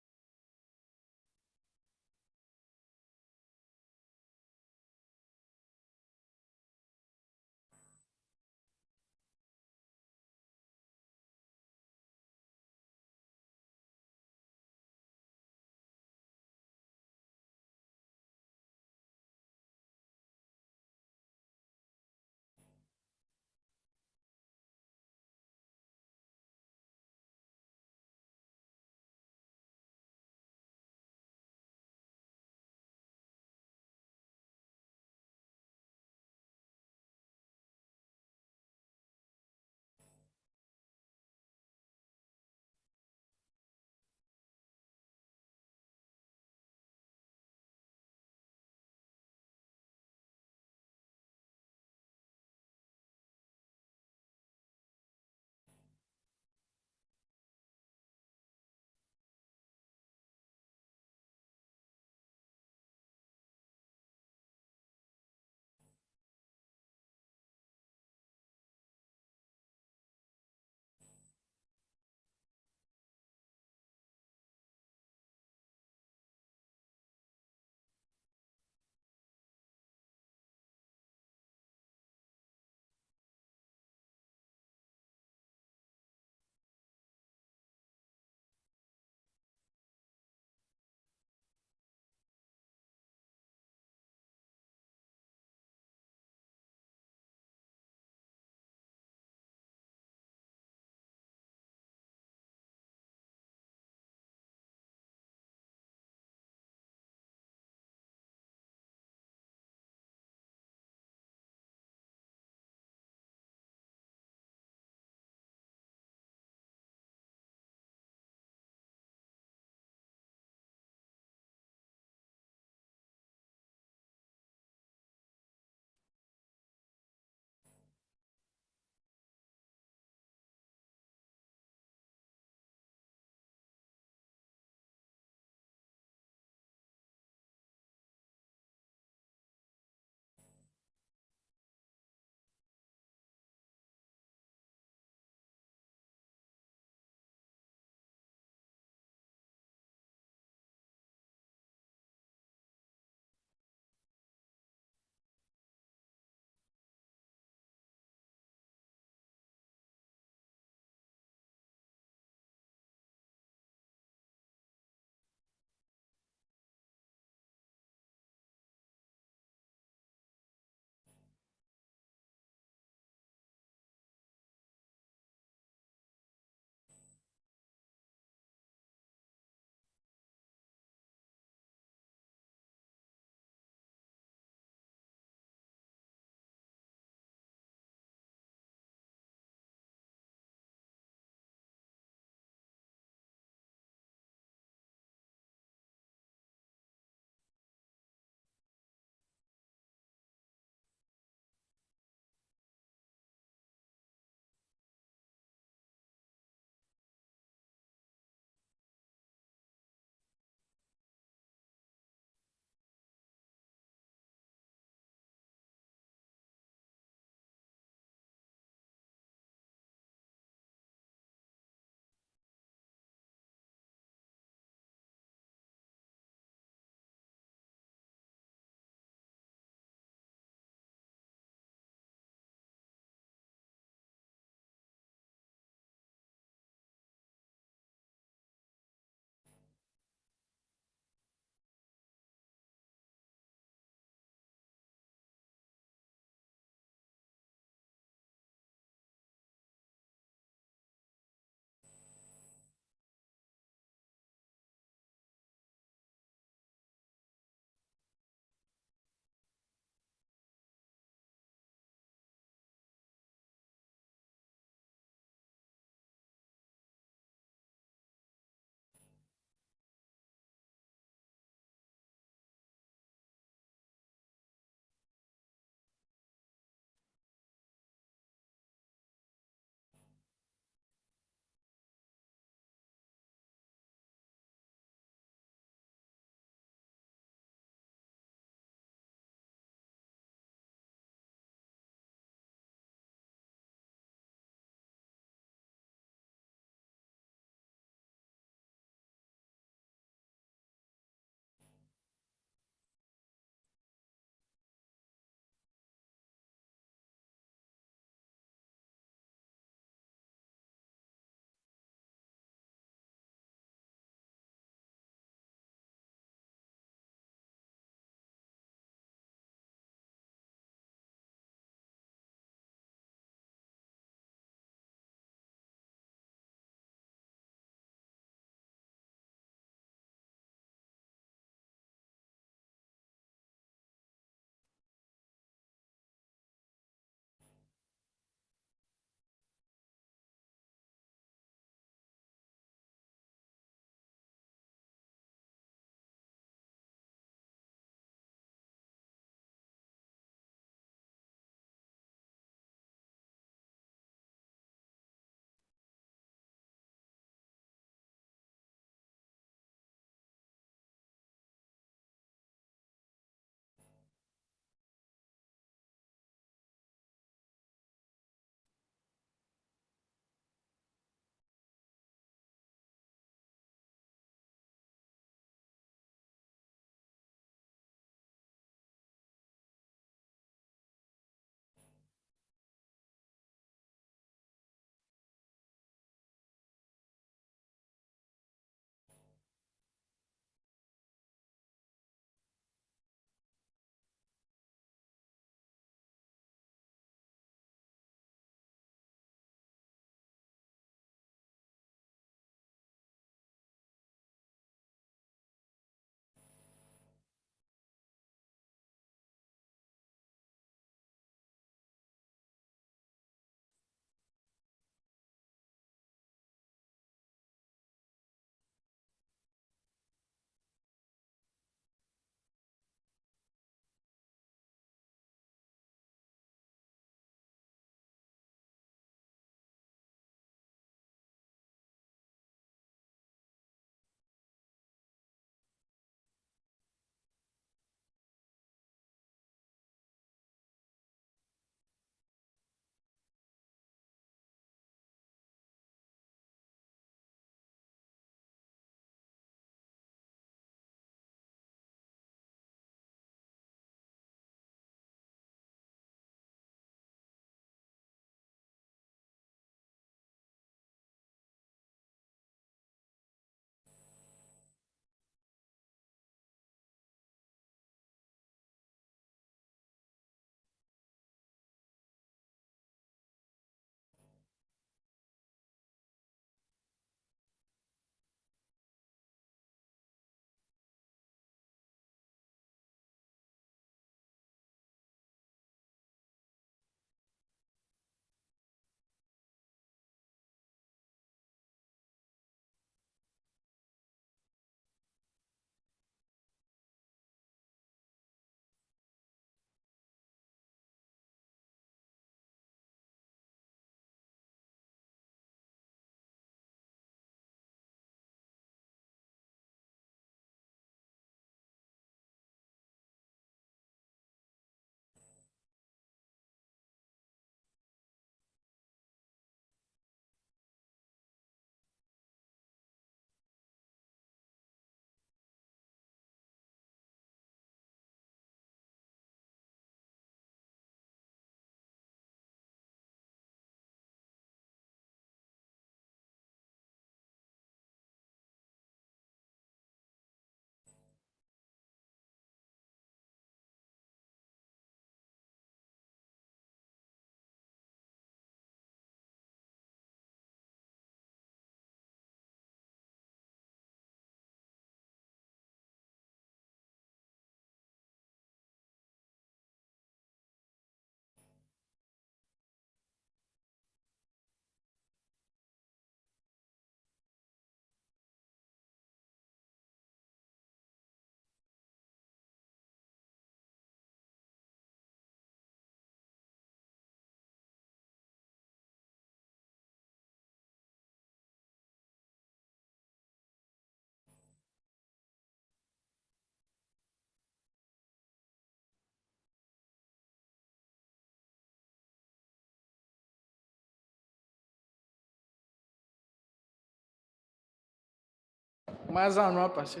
Mais un an passé.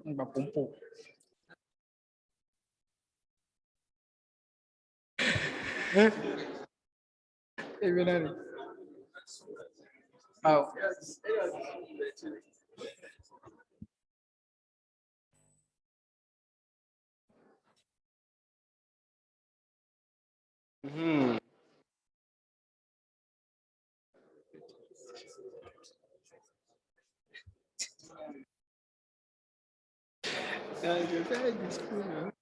On va pomper. Et bien, ah. Je fais un discours.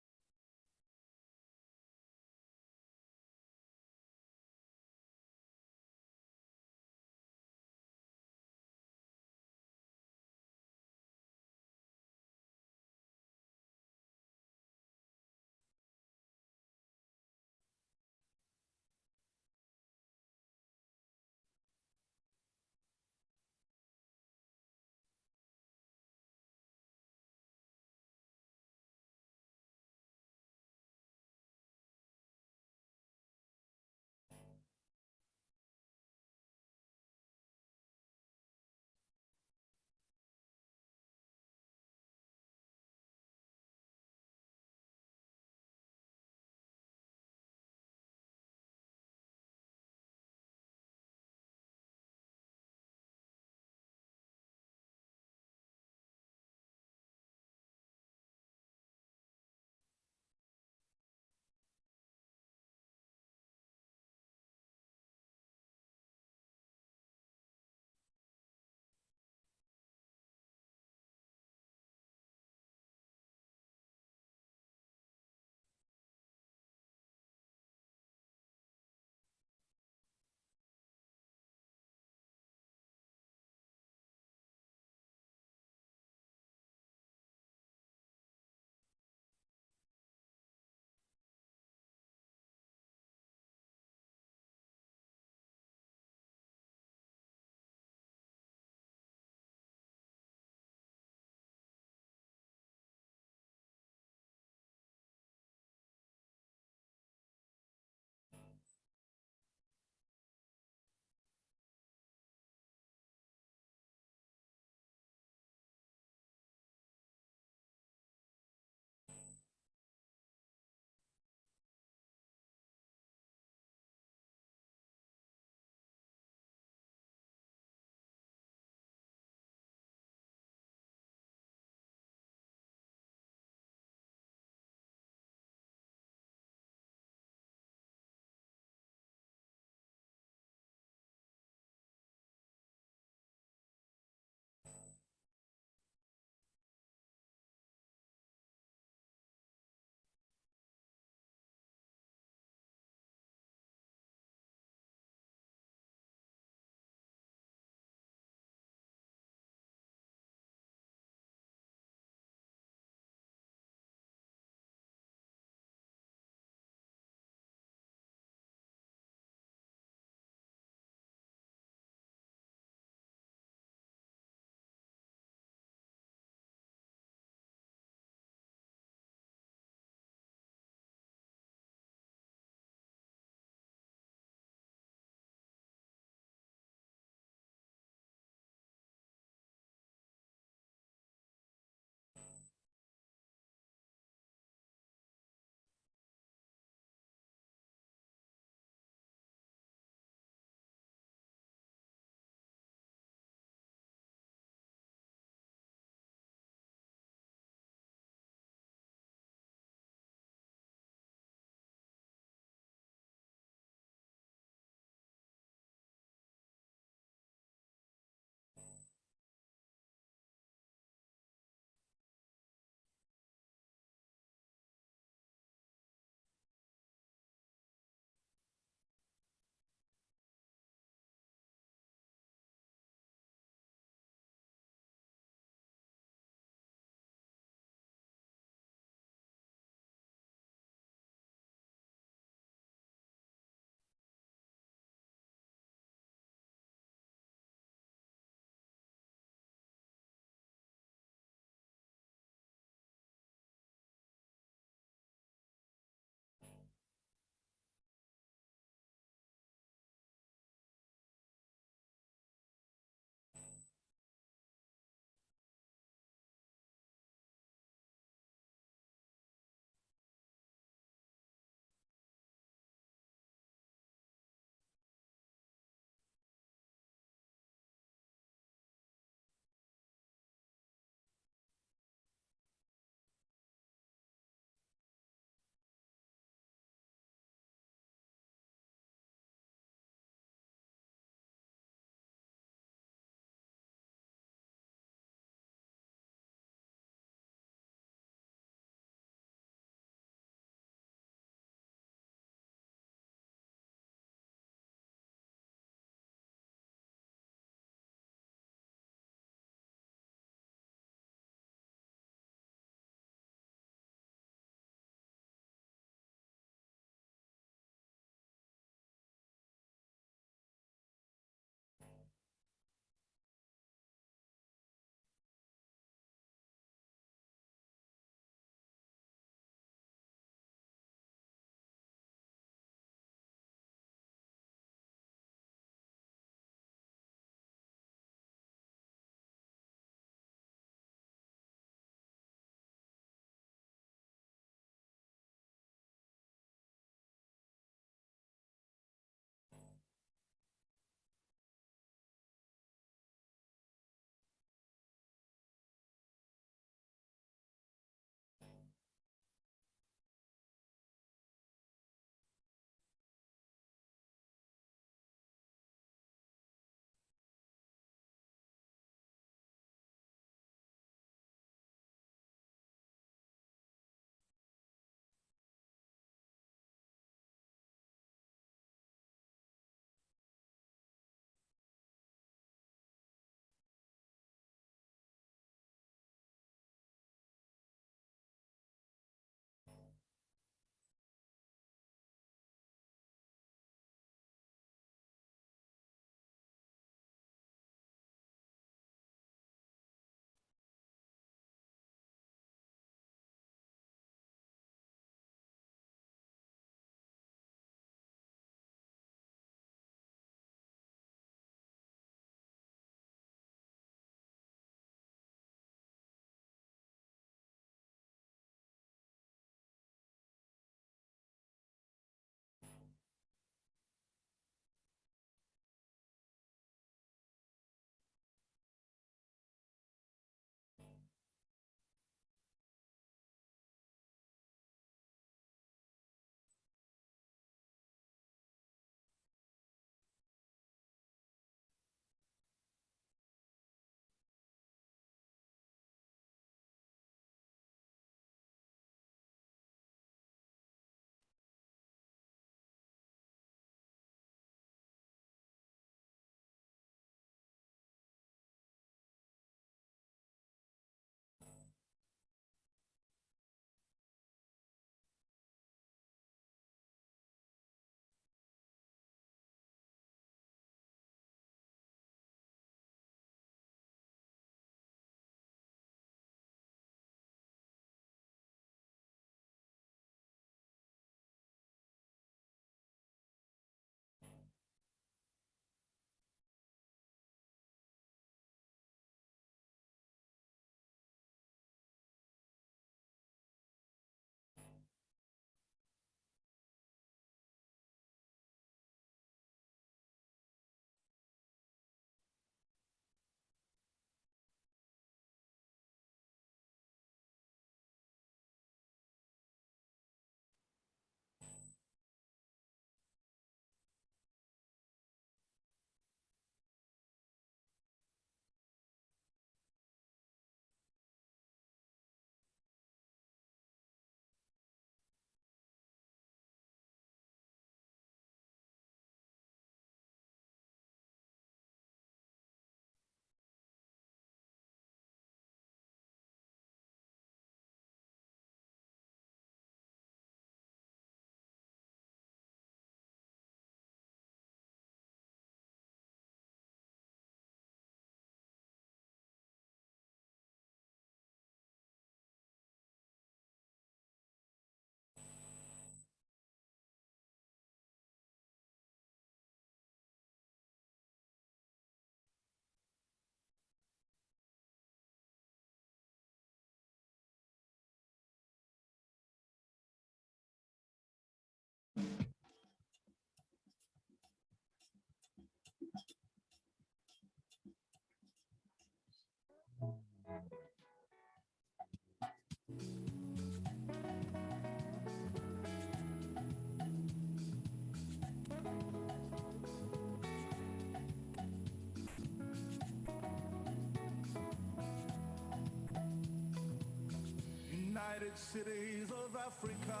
United Cities of Africa,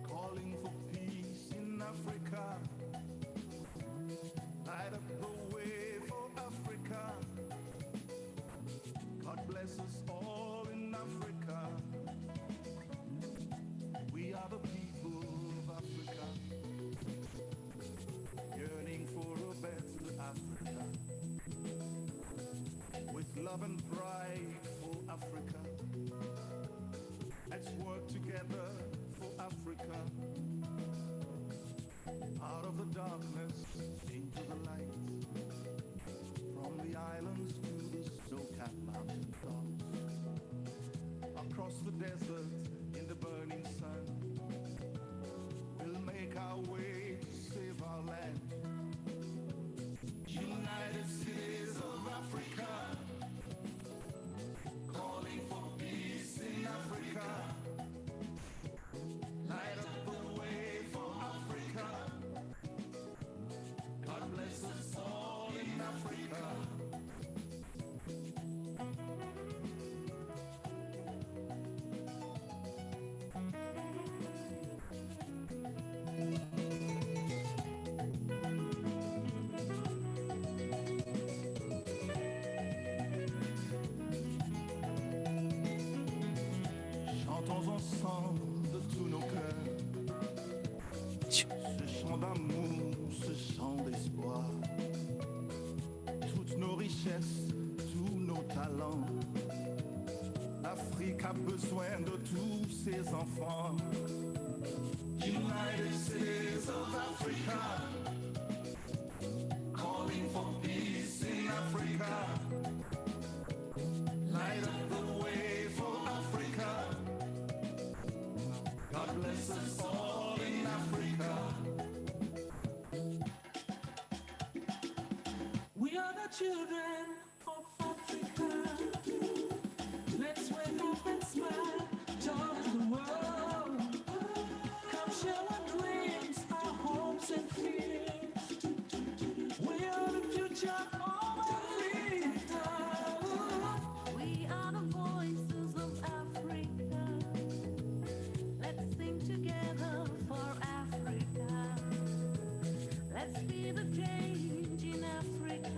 calling for peace in Africa. Light up the way for Africa. God bless us all in Africa. We are the people of Africa, yearning for a better Africa. With love and pride for Africa, let's work together for Africa. Out of the darkness into the light, from the islands to the snow-capped mountain tops, across the desert in the burning sun, we'll make our way to save our land. United Cities of Africa, calling for peace in Africa. Light up the way for Africa. God bless us all in Africa. Chantons ensemble de tous nos cœurs ce chant d'amour, ce chant d'espoir. Toutes nos richesses, tous nos talents. L'Afrique a besoin de tous ses enfants. United States of Africa, calling for peace in Africa. Light up the way for Africa. God bless us all in Africa. We are the children of Africa. Let's wake up and smile, talk to the world. Come share our dreams, our hopes and fears. We are the future of Africa. We are the voices of Africa. Let's sing together for Africa. Let's be the change in Africa.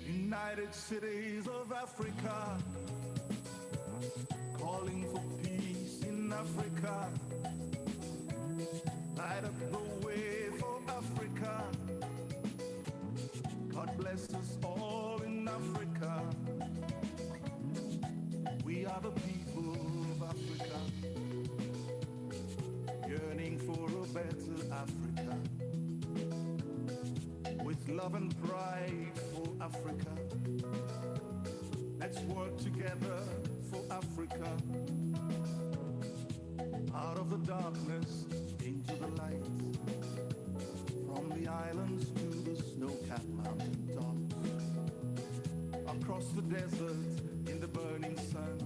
United Cities of Africa, calling for peace in Africa. Light up the way for Africa. God bless us all in Africa. We are the people of Africa, yearning for a better Africa. With love and pride for Africa, let's work together for Africa. Out of the darkness into the light, from the islands to the snow-capped mountain tops, across the desert in the burning sun,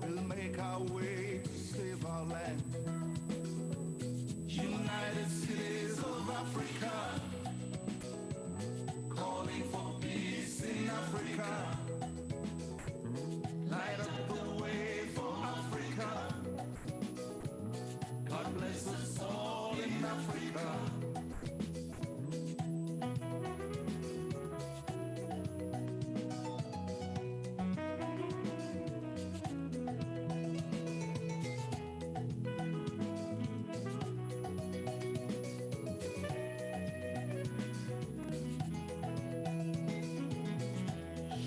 we'll make our way to save our land. United Cities of Africa, calling for peace in Africa. Light up the way for Africa. God bless us all in Africa.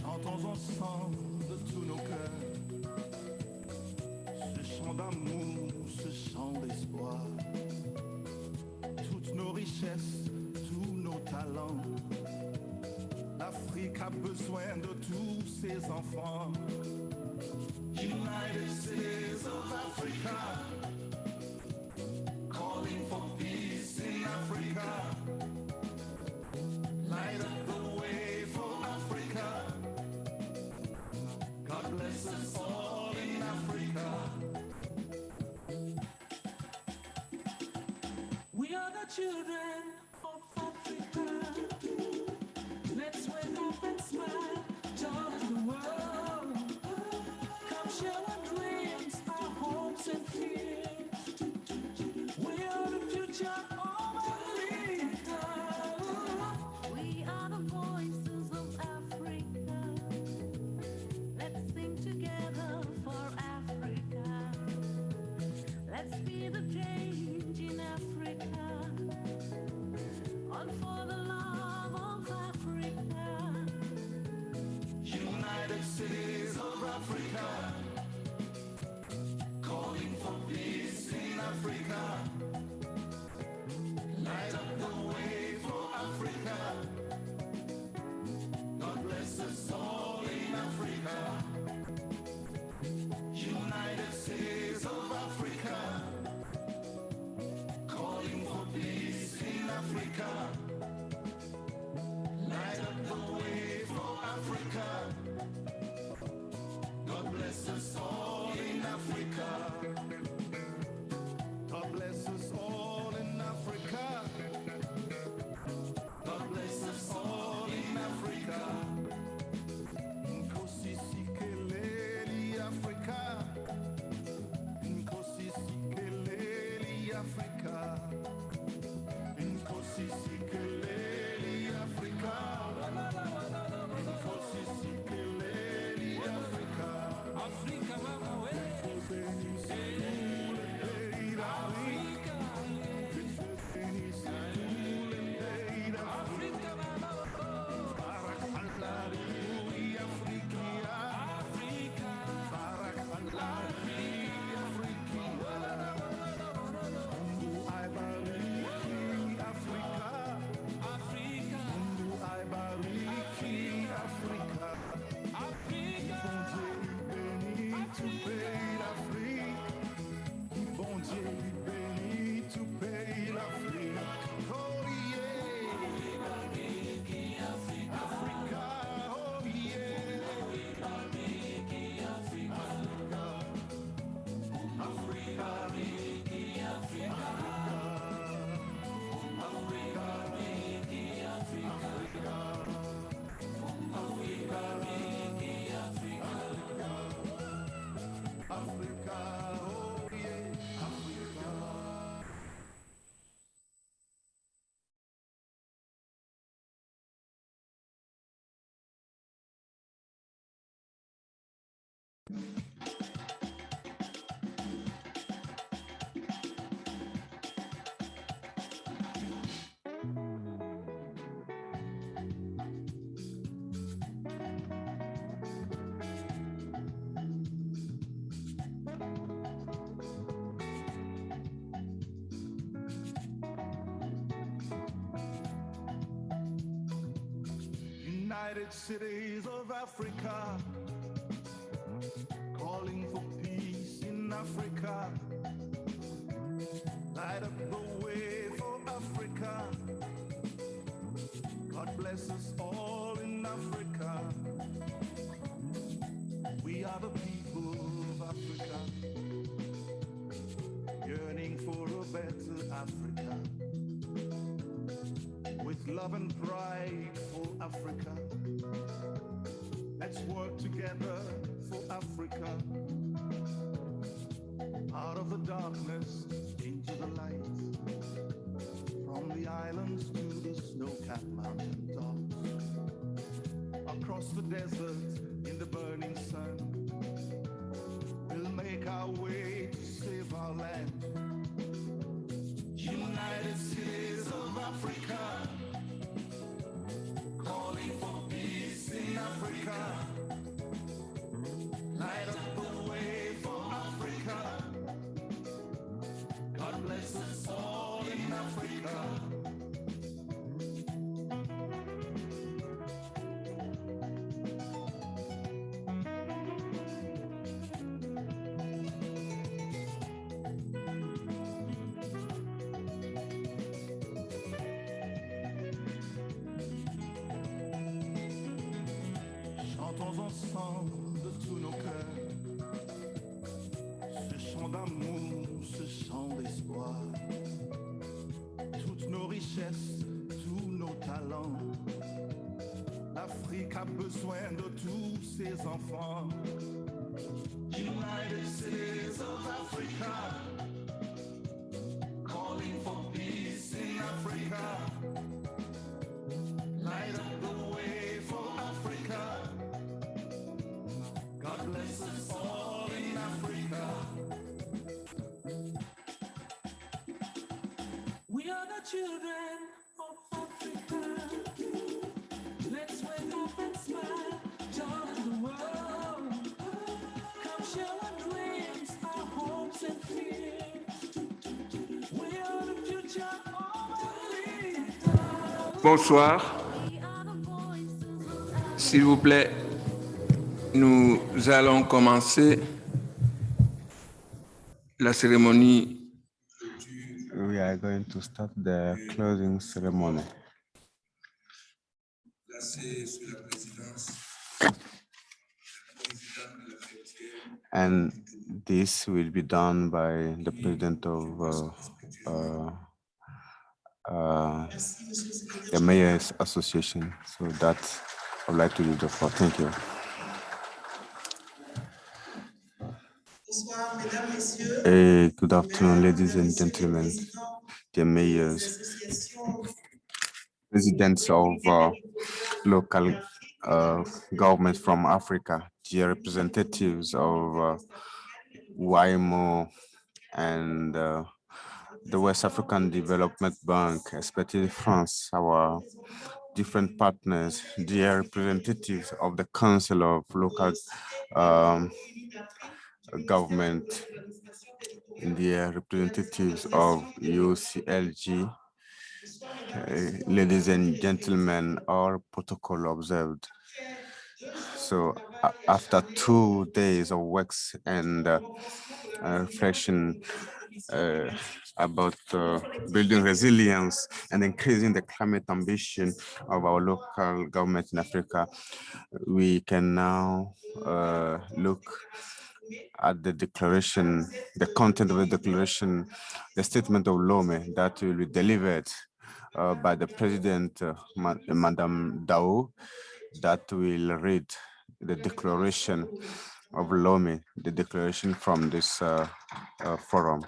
Chantons ensemble de tous nos cœurs ce chant d'amour, ce chant d'espoir. Toutes nos richesses, tous nos talents. L'Afrique a besoin de tous ses enfants. United Cities of Africa, calling for peace in Africa. Light up the way for Africa. God bless us all in Africa. We are the children of Africa. Let's wake up and smile, touch the world. Come share our dreams, our hopes and fears. We are the future of Africa. We are the voices of Africa. Let's sing together for Africa. Let's be the change in Africa. All for the love of Africa. United Cities of Africa, calling for peace in Africa. Light up the way for Africa. God bless us all in Africa. United Cities of Africa, calling for peace in Africa. Light up the way for Africa. God bless United Cities of Africa, calling for peace in Africa. Light up the way for Africa. God bless us all in Africa. We are the people of Africa, yearning for a better Africa. With love and pride for Africa. Let's work together for Africa. Out of the darkness into the light. From the islands to the snow-capped mountain tops. Across the desert in the burning sun. We'll make our way to save our land. United States of Africa, calling for peace in Africa. Light up the way for Africa. God bless us all in Africa. Chantons ensemble de tous nos cœurs ce chant d'amour, ce chant d'espoir. Toutes nos richesses, tous nos talents. L'Afrique a besoin de tous ses enfants. United States of Africa, calling for peace in Africa. Light up the way for Africa. God bless us all in Africa. We are the children of Africa. Let's wake up and smile, join the world. Come share our dreams, our hopes and fears. We are the future of Africa. Bonsoir. S'il vous plaît, nous allons commencer la cérémonie. We are going to start the closing ceremony. And this will be done by the president of the Mayors Association. So that I would like to use the floor. Thank you. Good afternoon, ladies and gentlemen, the mayors, presidents of local governments from Africa, the representatives of WAEMU and the West African Development Bank, especially France, our different partners, the representatives of the Council of Local Government, the representatives of UCLG, ladies and gentlemen, all protocol observed. So after 2 days of works and reflection about building resilience and increasing the climate ambition of our local government in Africa, we can now look at the declaration, the content of the declaration, the statement of Lomé that will be delivered by the President, Madame Dao, that will read the declaration of Lomé, the declaration from this forum.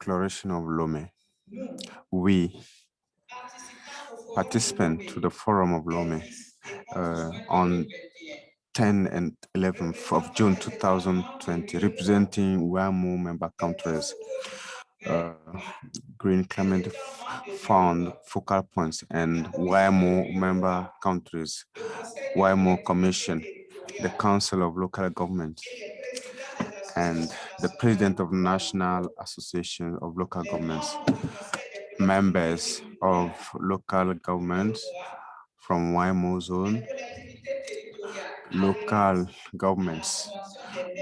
Declaration of Lomé. We, participant to the Forum of Lomé, on 10 and 11th of June 2020, representing WAEMU member countries, Green Climate Fund focal points, and WAEMU member countries, WAEMU Commission, the Council of Local Government, and the President of National Association of Local Governments, members of local governments from WAEMU zone, local governments,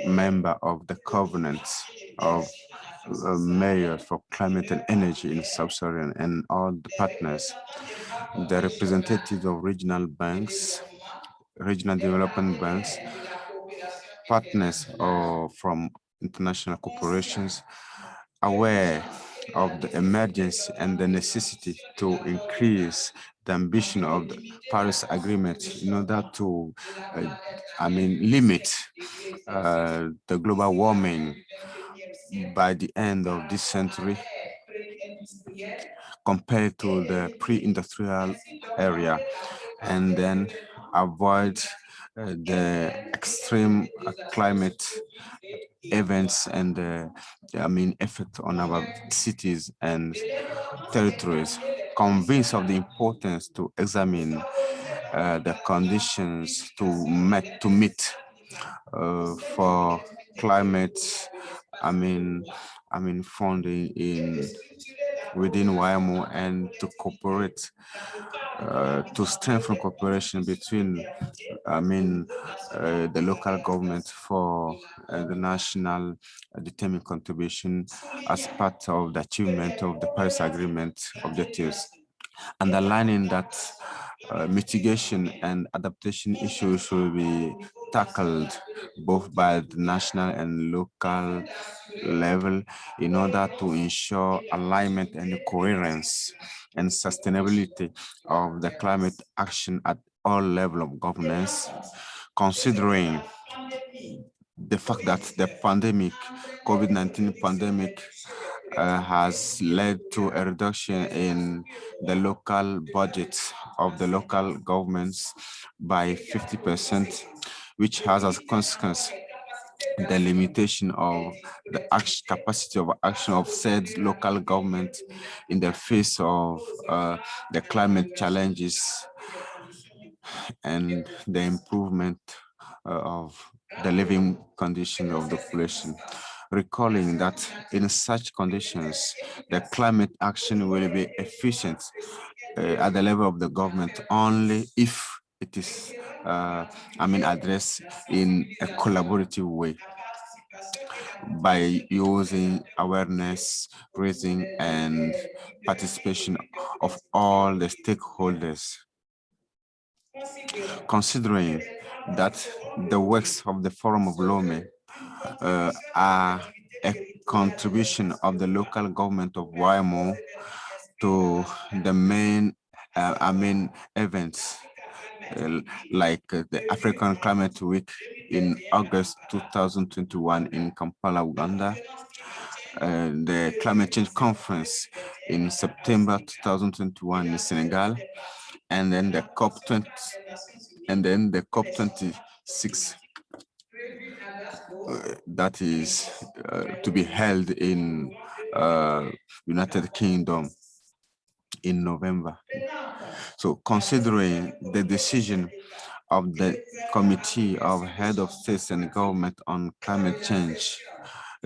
member of the Covenant of Mayors for Climate and Energy in Sub-Saharan, and all the partners, the representatives of regional banks, regional development banks, partners from international corporations, aware of the emergency and the necessity to increase the ambition of the Paris Agreement in order to, limit the global warming by the end of this century compared to the pre-industrial area, and then avoid the extreme climate events and effect on our cities and territories. Convinced of the importance to examine the conditions to meet for climate funding within WAEMU, and to cooperate to strengthen cooperation between the local government for the national determined contribution as part of the achievement of the Paris Agreement objectives, underlining that mitigation and adaptation issues should be tackled both by the national and local level in order to ensure alignment and coherence and sustainability of the climate action at all levels of governance, considering the fact that the pandemic, COVID-19 pandemic, has led to a reduction in the local budgets of the local governments by 50%, which has as a consequence the limitation of the capacity of action of said local government in the face of the climate challenges and the improvement of the living conditions of the population. Recalling that in such conditions, the climate action will be efficient at the level of the government only if it is, addressed in a collaborative way by using awareness, raising, and participation of all the stakeholders. Considering that the works of the Forum of Lomé are a contribution of the local government of WAEMU to the main events like the African Climate Week in August 2021 in Kampala, Uganda, the Climate Change Conference in September 2021 in Senegal, and then the COP20, and then the COP26 that is to be held in United Kingdom in November. So considering the decision of the Committee of Head of States and Government on Climate Change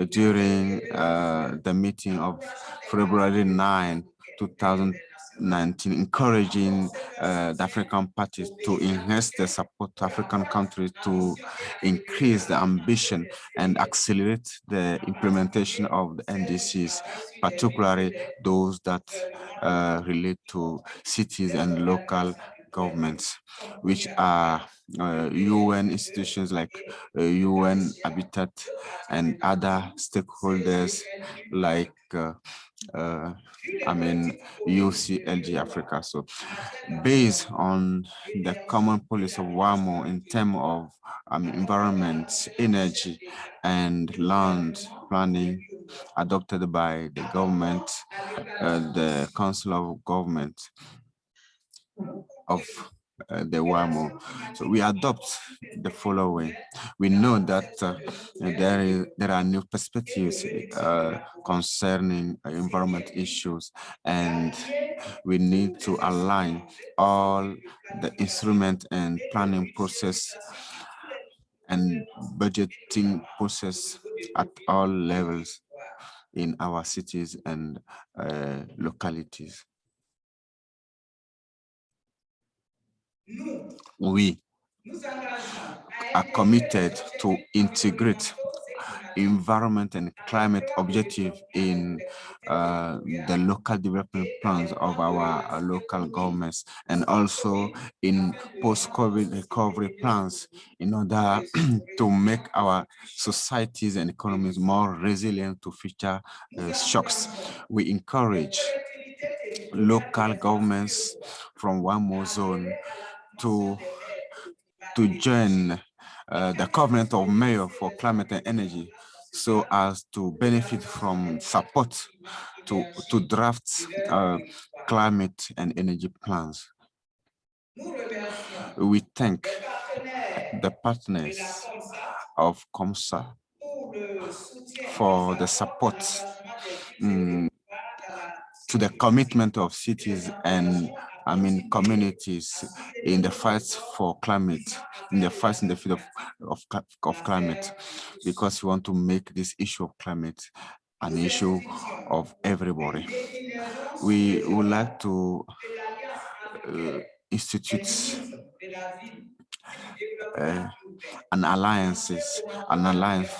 during the meeting of February 9, 2019, encouraging the African parties to enhance the support to African countries to increase the ambition and accelerate the implementation of the NDCs, particularly those that relate to cities and local governments, which are UN institutions like UN Habitat and other stakeholders like UCLG Africa. So based on the common policy of WAEMU in terms of environment, energy, and land planning, adopted by the government, the Council of Government of the WAEMU. So we adopt the following. We know that there are new perspectives concerning environment issues, and we need to align all the instrument and planning process and budgeting process at all levels in our cities and localities. We are committed to integrate environment and climate objective in the local development plans of our local governments, and also in post-COVID recovery plans in order to make our societies and economies more resilient to future shocks. We encourage local governments from WAEMU zone to join the Covenant of Mayor for Climate and Energy, so as to benefit from support to draft climate and energy plans. We thank the partners of CoM SSA for the support to the commitment of cities and communities in the fight for climate, in the field of climate, because we want to make this issue of climate an issue of everybody. We would like to institute an alliance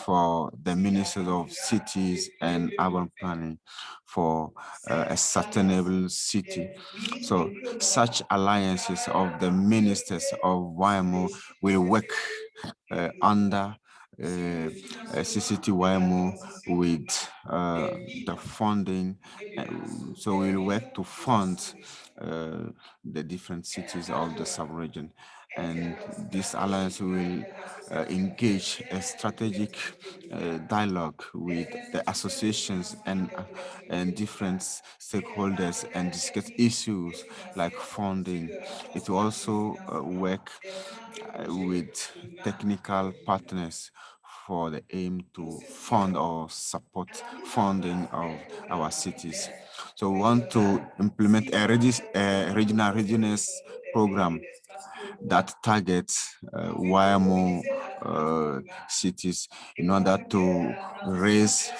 for the Ministers of Cities and Urban Planning for a sustainable city. So such alliances of the ministers of WAEMU will work under CCT WAEMU with the funding. So we'll work to fund the different cities of the sub-region. And this alliance will engage a strategic dialogue with the associations and different stakeholders and discuss issues like funding. It will also work with technical partners for the aim to fund or support funding of our cities. So we want to implement a regional readiness program that targets WAEMU cities in order to raise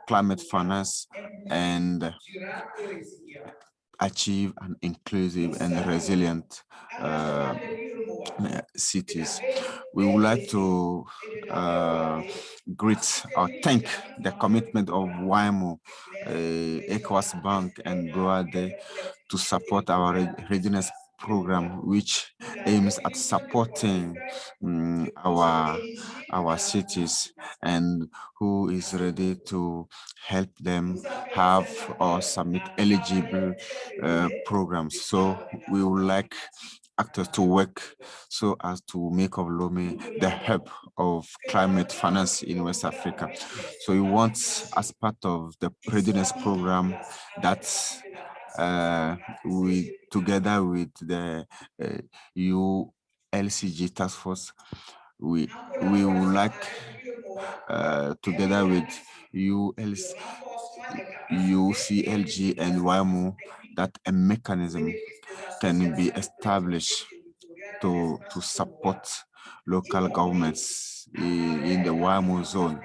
climate finance and achieve an inclusive and resilient cities. We would like to greet or thank the commitment of WAEMU, ECOWAS Bank and BOAD to support our readiness program, which aims at supporting our cities, and who is ready to help them have or submit eligible programs. So we would like actors to work so as to make of Lomé the hub of climate finance in West Africa. So we want, as part of the readiness program, that we, together with the UCLG task force, we would like, together with UCLG and WAEMU, that a mechanism can be established to support local governments in the WAEMU zone,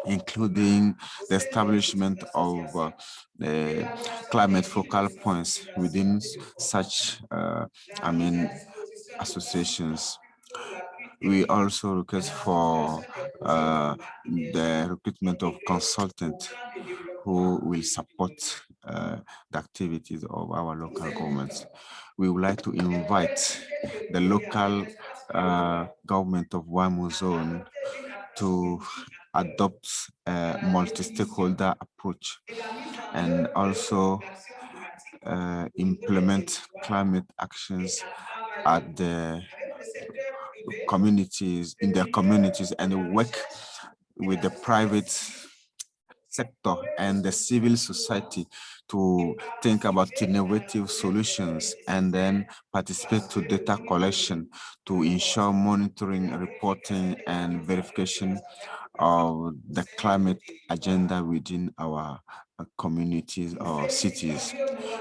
including the establishment of climate focal points within such, associations. We also request for the recruitment of consultants who will support the activities of our local governments. We would like to invite the local government of WAEMU zone to adopt a multi-stakeholder approach and also implement climate actions at the communities, in their communities, and work with the private sector and the civil society to think about innovative solutions and then participate to data collection to ensure monitoring, reporting, and verification of the climate agenda within our communities or cities.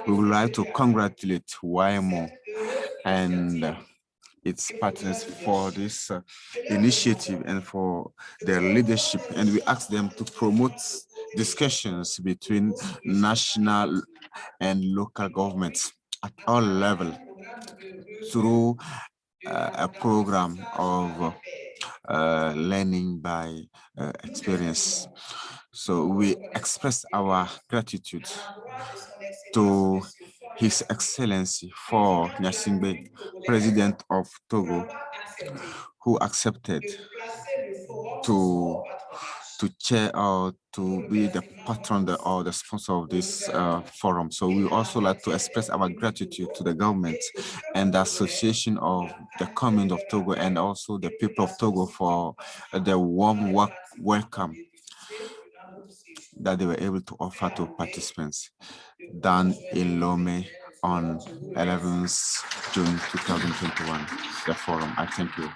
We would like to congratulate WAEMU and its partners for this initiative and for their leadership, and we ask them to promote discussions between national and local governments at all levels through a program of learning by experience. So we express our gratitude to His Excellency Faure Gnassingbé, President of Togo, who accepted to chair or to be the patron or the sponsor of this forum. So we also like to express our gratitude to the government and the Association of the Government of Togo and also the people of Togo for the warm welcome that they were able to offer to participants done in Lomé on 11th June 2021, the forum. I thank you.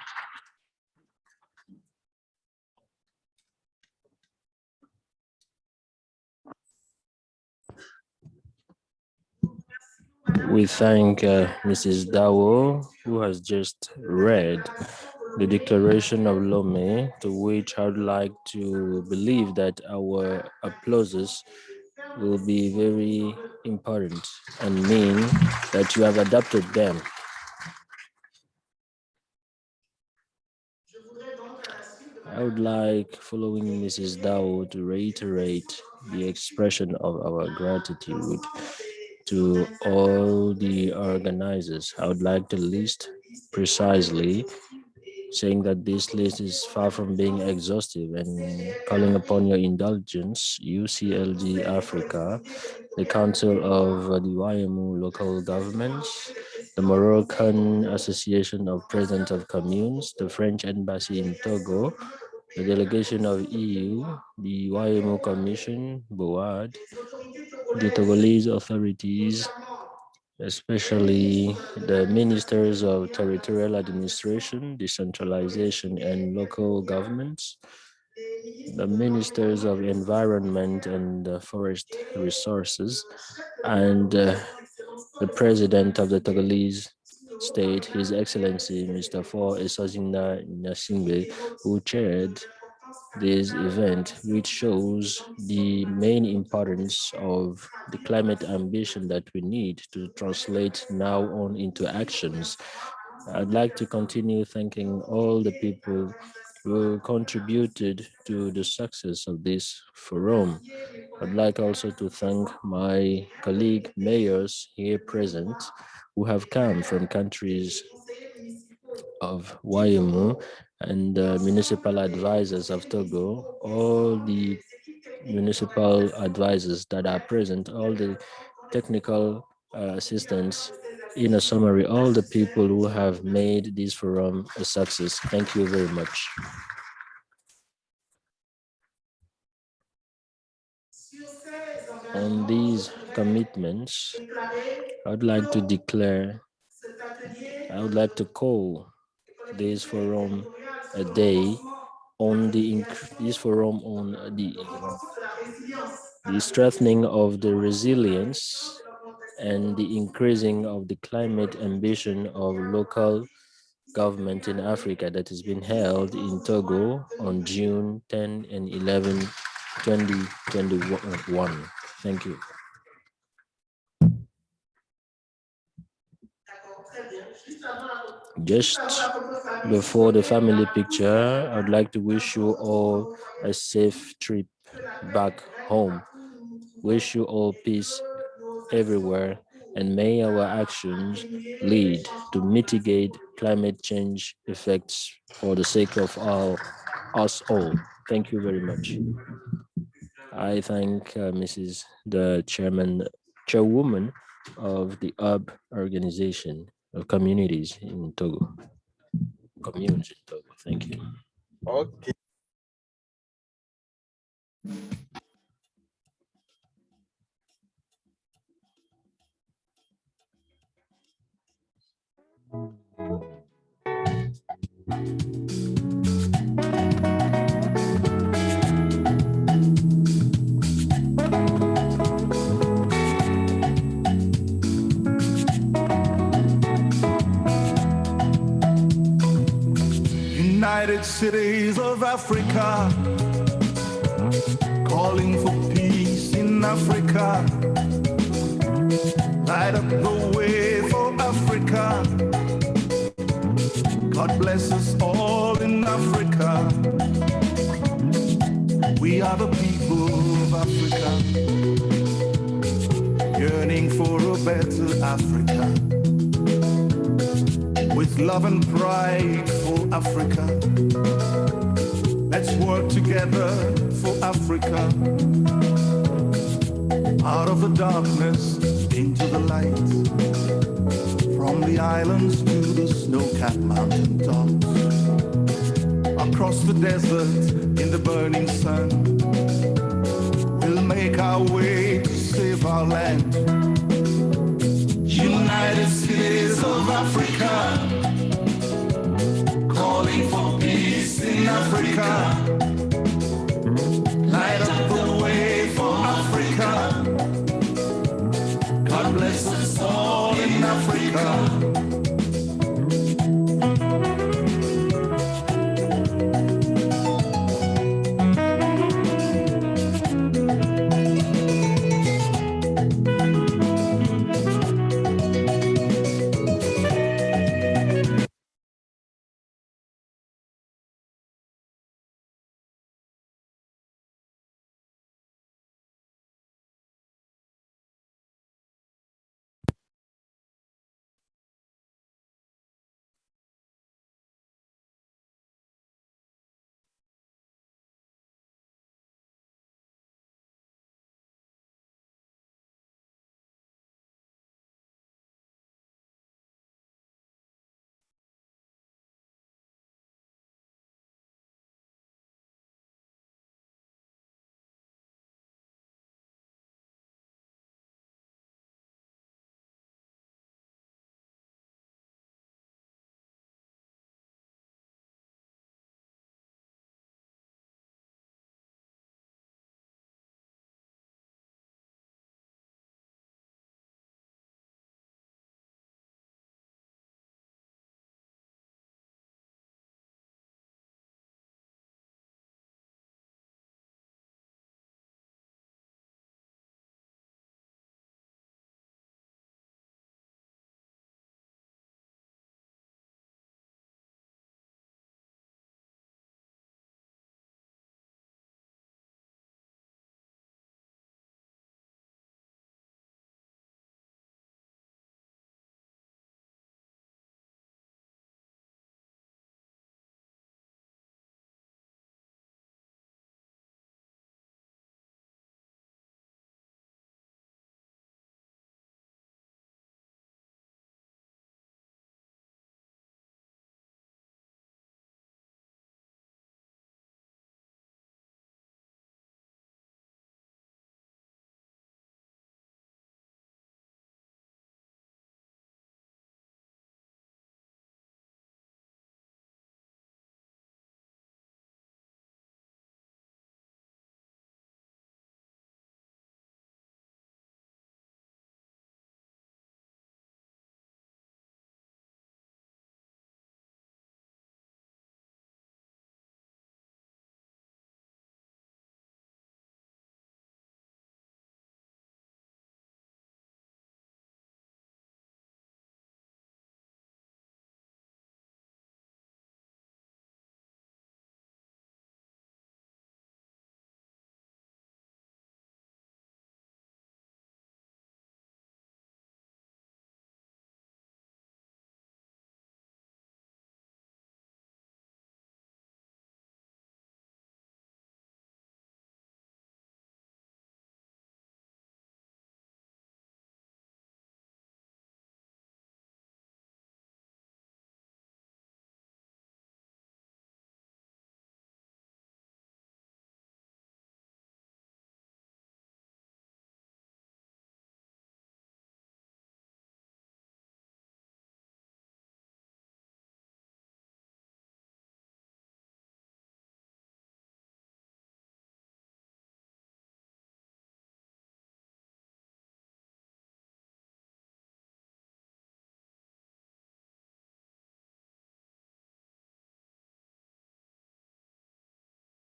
We thank Mrs. Dawo, who has just read the Declaration of Lomé, to which I would like to believe that our applauses will be very important and mean that you have adopted them. I would like, following Mrs. Dao, to reiterate the expression of our gratitude to all the organizers. I would like to list precisely, saying that this list is far from being exhaustive, and calling upon your indulgence: UCLG Africa, the Council of the WAEMU local governments, the Moroccan Association of Presidents of Communes, the French Embassy in Togo, the delegation of EU, the WAEMU Commission, BOAD, the Togolese authorities, especially the ministers of territorial administration, decentralization, and local governments, the ministers of environment and forest resources, and the president of the Togolese state, His Excellency Mr. Faure Gnassingbé, who chaired this event, which shows the main importance of the climate ambition that we need to translate now on into actions. I'd like to continue thanking all the people who contributed to the success of this forum. I'd like also to thank my colleague mayors here present who have come from countries of WAEMU and municipal advisors of Togo, all the municipal advisors that are present, all the technical assistants, in a summary, all the people who have made this forum a success. Thank you very much. On these commitments, I would like to declare, I would like to call this forum a day on the strengthening of the resilience and the increasing of the climate ambition of local government in Africa, that has been held in Togo on June 10 and 11, 2021. Thank you. Just before the family picture, I'd like to wish you all a safe trip back home. Wish you all peace everywhere, and may our actions lead to mitigate climate change effects for the sake of us all. Thank you very much. I thank the chairwoman of the UB organization of communities in Togo. Communes in Togo. Thank you. Okay. United Cities of Africa, calling for peace in Africa. Light up the way for Africa. God bless us all in Africa. We are the people of Africa, yearning for a better Africa. With love and pride for Africa, let's work together for Africa. Out of the darkness into the light, from the islands to the snow-capped mountain tops, across the desert in the burning sun, we'll make our way to save our land. United States of Africa, calling for peace in Africa.